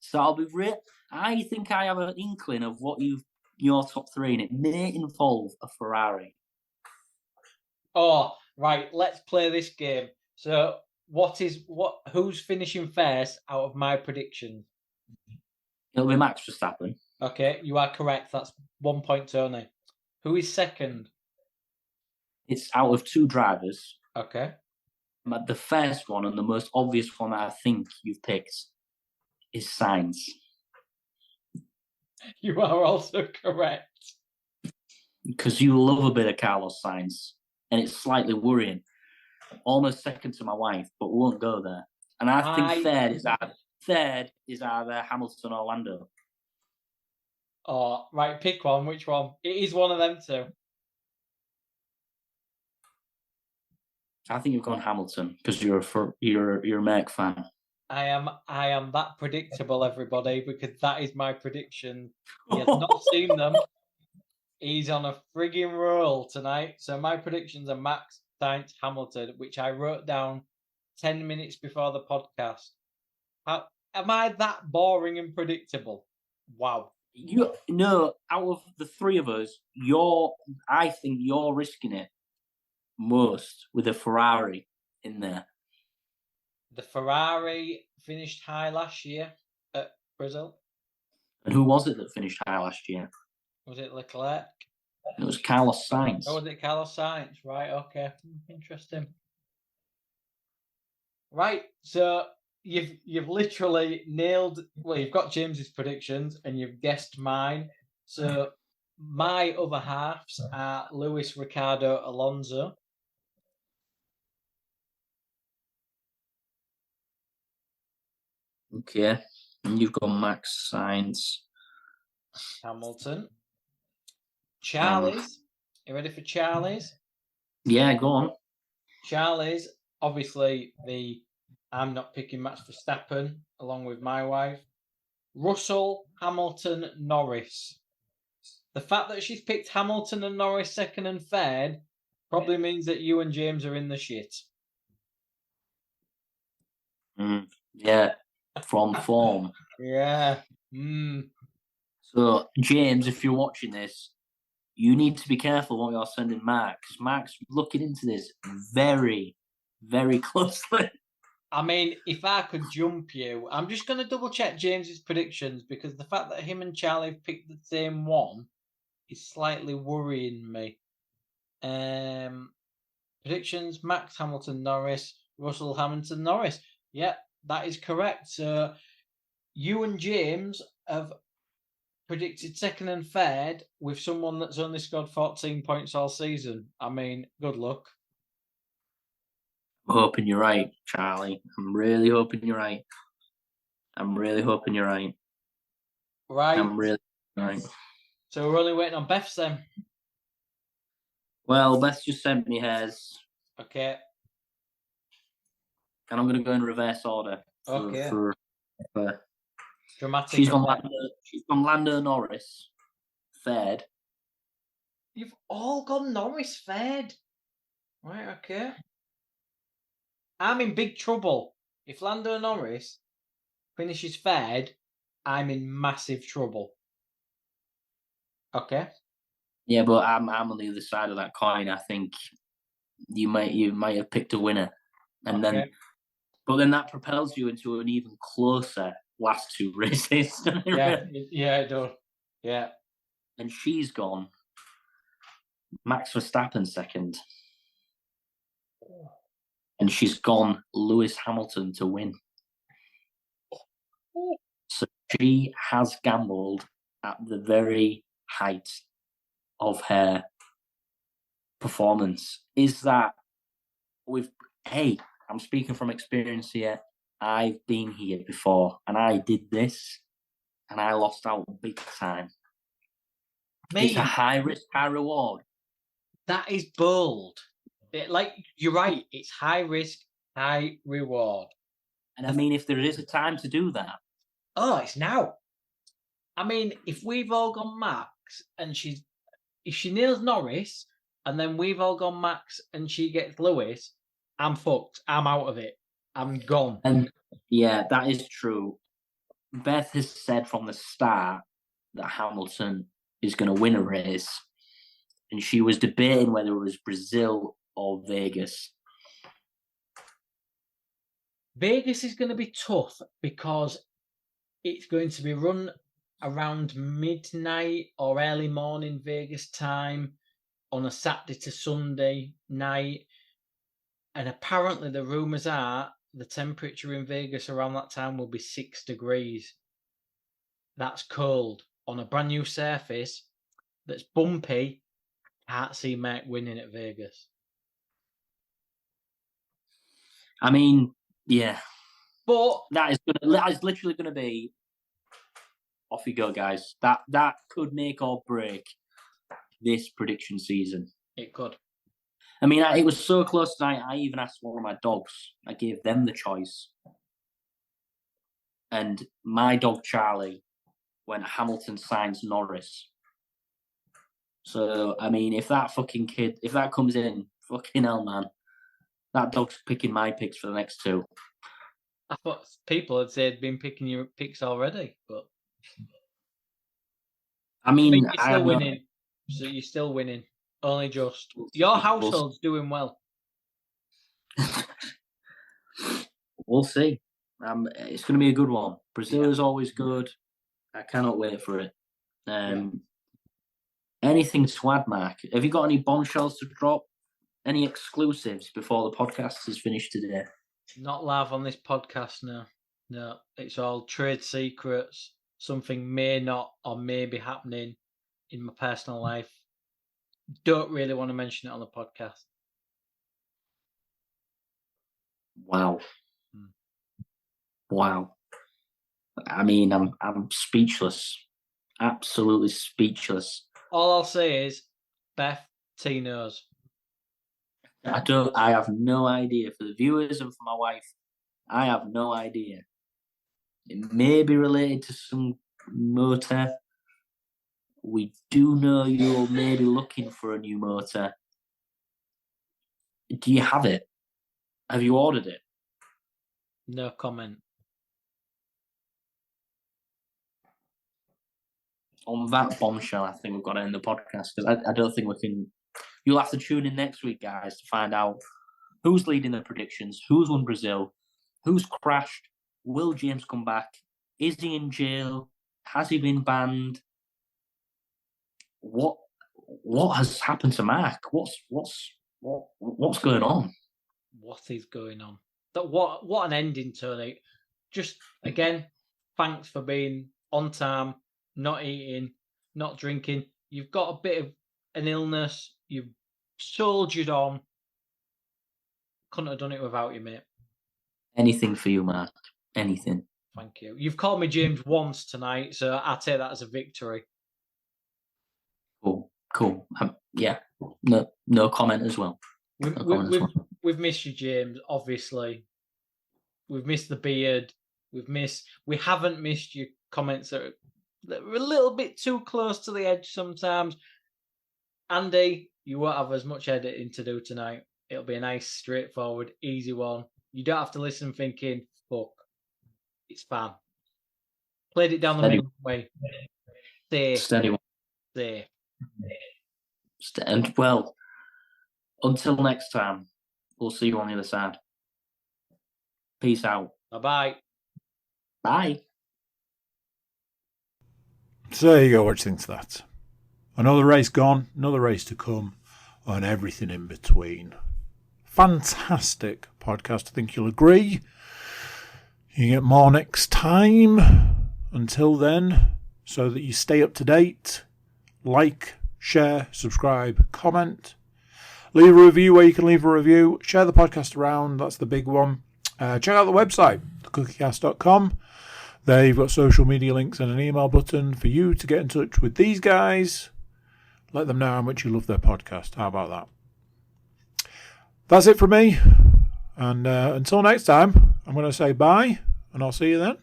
B: So I'll be real. I think I have an inkling of what your top 3, and it may involve a Ferrari.
C: Oh, right. Let's play this game. So, who's finishing first out of my predictions?
B: It'll be Max Verstappen.
C: Okay, you are correct. That's 1 point, Tony. Who is second?
B: It's out of 2 drivers.
C: Okay.
B: But the first one and the most obvious one that I think you've picked is Sainz.
C: You are also correct.
B: Because you love a bit of Carlos Sainz. And it's slightly worrying. Almost second to my wife, but we won't go there. And I think third is either Hamilton or Lando.
C: Oh, right, pick one. Which one? It is one of them 2.
B: I think you've gone Hamilton because you're a Merc fan.
C: I am that predictable, everybody, because that is my prediction. He has not seen them. He's on a frigging roll tonight. So my predictions are Max, Sainz, Hamilton, which I wrote down 10 minutes before the podcast. Am I that boring and predictable? Wow.
B: Out of the 3 of us, I think you're risking it most with a Ferrari in there.
C: The Ferrari finished high last year at Brazil.
B: And who was it that finished high last year?
C: Was it Leclerc?
B: It was Carlos Sainz.
C: Oh, was it Carlos Sainz? Right, okay. Interesting. Right, so you've literally nailed. Well, you've got James's predictions and you've guessed mine. So my other halves are Lewis, Ricardo, Alonso.
B: Okay, and you've got Max, Sainz,
C: Hamilton, Charlie's. You ready for Charlie's?
B: Yeah, go on.
C: Charlie's, obviously I'm not picking Max Verstappen along with my wife. Russell, Hamilton, Norris. The fact that she's picked Hamilton and Norris second and third probably means that you and James are in the shit.
B: Yeah, from form.
C: Yeah.
B: So, James, if you're watching this, you need to be careful what you're sending Mark, because Mark's looking into this very, very closely.
C: I mean, if I could jump you, I'm just going to double check James's predictions, because the fact that him and Charlie have picked the same one is slightly worrying me. Predictions: Max, Hamilton, Norris, Russell, Hamilton, Norris. Yeah, that is correct. So you and James have predicted second and third with someone that's only scored 14 points all season. I mean, good luck.
B: I'm hoping you're right, Charlie. I'm really hoping you're right.
C: Right.
B: I'm really right.
C: So we're only waiting on Beth's then.
B: Well, Beth just sent me hers.
C: Okay.
B: And I'm going to go in reverse order.
C: Okay.
B: For
C: Dramatic.
B: she's gone Lando Norris, third.
C: You've all gone Norris third. Right, okay. I'm in big trouble. If Lando Norris finishes third, I'm in massive trouble. Okay.
B: Yeah, but I'm on the other side of that coin. I think you might have picked a winner, and then that propels you into an even closer last two races.
C: Yeah, it does. Yeah.
B: And she's gone Max Verstappen second, and she's gone Lewis Hamilton to win. So she has gambled at the very height of her performance. Is that I'm speaking from experience here. I've been here before and I did this and I lost out big time. Mate, it's a high risk, high reward.
C: That is bold. You're right. It's high risk, high reward.
B: And I mean, if there is a time to do that.
C: Oh, it's now. I mean, if we've all gone Max and if she nails Norris and then we've all gone Max and she gets Lewis, I'm fucked. I'm out of it. I'm gone.
B: And yeah, that is true. Beth has said from the start that Hamilton is going to win a race. And she was debating whether it was Brazil or Vegas.
C: Vegas is going to be tough because it's going to be run around midnight or early morning Vegas time on a Saturday to Sunday night. And apparently the rumours are the temperature in Vegas around that time will be 6 degrees. That's cold. On a brand new surface that's bumpy, can't see Mark winning at Vegas.
B: I mean, yeah.
C: But
B: that is literally going to be off you go, guys. That could make or break this prediction season.
C: It could.
B: I mean, it was so close tonight. I even asked one of my dogs. I gave them the choice. And my dog, Charlie, went Hamilton signs Norris. So, I mean, if that comes in, fucking hell, man. That dog's picking my picks for the next two.
C: I thought people had said been picking your picks already, but
B: I mean,
C: you're still winning. So you're still winning. Only just. Your household's doing well.
B: We'll see. It's going to be a good one. Brazil is always good. I cannot wait for it. Anything to add, Mark? Have you got any bombshells to drop? Any exclusives before the podcast is finished today?
C: Not live on this podcast, no. No, it's all trade secrets. Something may not or may be happening in my personal life. Don't really want to mention it on the podcast.
B: Wow. Wow. I mean, I'm speechless. Absolutely speechless.
C: All I'll say is, Beth, T knows.
B: I have no idea. For the viewers and for my wife, I have no idea. It may be related to some motor. We do know you're maybe looking for a new motor. Do you have it? Have you ordered it?
C: No comment.
B: On that bombshell, I think we've got to end the podcast because I don't think we can. You'll have to tune in next week, guys, to find out who's leading the predictions, who's won Brazil, who's crashed, will James come back, is he in jail, has he been banned, what has happened to Mark? What's going on?
C: What is going on? What an ending, Tony. Just again, thanks for being on time, not eating, not drinking. You've got a bit of an illness. You've soldiered on. couldn't have done it without you, mate.
B: Anything for you, Mark. Anything.
C: Thank you. You've called me James once tonight, so I take that as a victory.
B: Cool. Yeah. No comment as well.
C: We've missed you, James. Obviously, we've missed the beard. We haven't missed your comments that were a little bit too close to the edge sometimes. Andy, you won't have as much editing to do tonight. It'll be a nice, straightforward, easy one. You don't have to listen thinking, fuck, it's fine. Played it down the middle way.
B: Steady one.
C: Safe.
B: And well, until next time, we'll see you on the other side. Peace out.
C: Bye-bye.
B: Bye.
A: So there you go, what do you think of that? Another race gone, another race to come, and everything in between. Fantastic podcast, I think you'll agree. You get more next time. Until then, so that you stay up to date, like, share, subscribe, comment. Leave a review where you can leave a review. Share the podcast around, that's the big one. Check out the website, thecookiecast.com. There you've got social media links and an email button for you to get in touch with these guys. Let them know how much you love their podcast. How about that? That's it from me. And until next time, I'm going to say bye, and I'll see you then.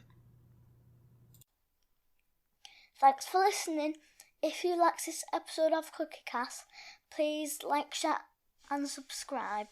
E: Thanks for listening. If you liked this episode of CookieCast, please like, share and subscribe.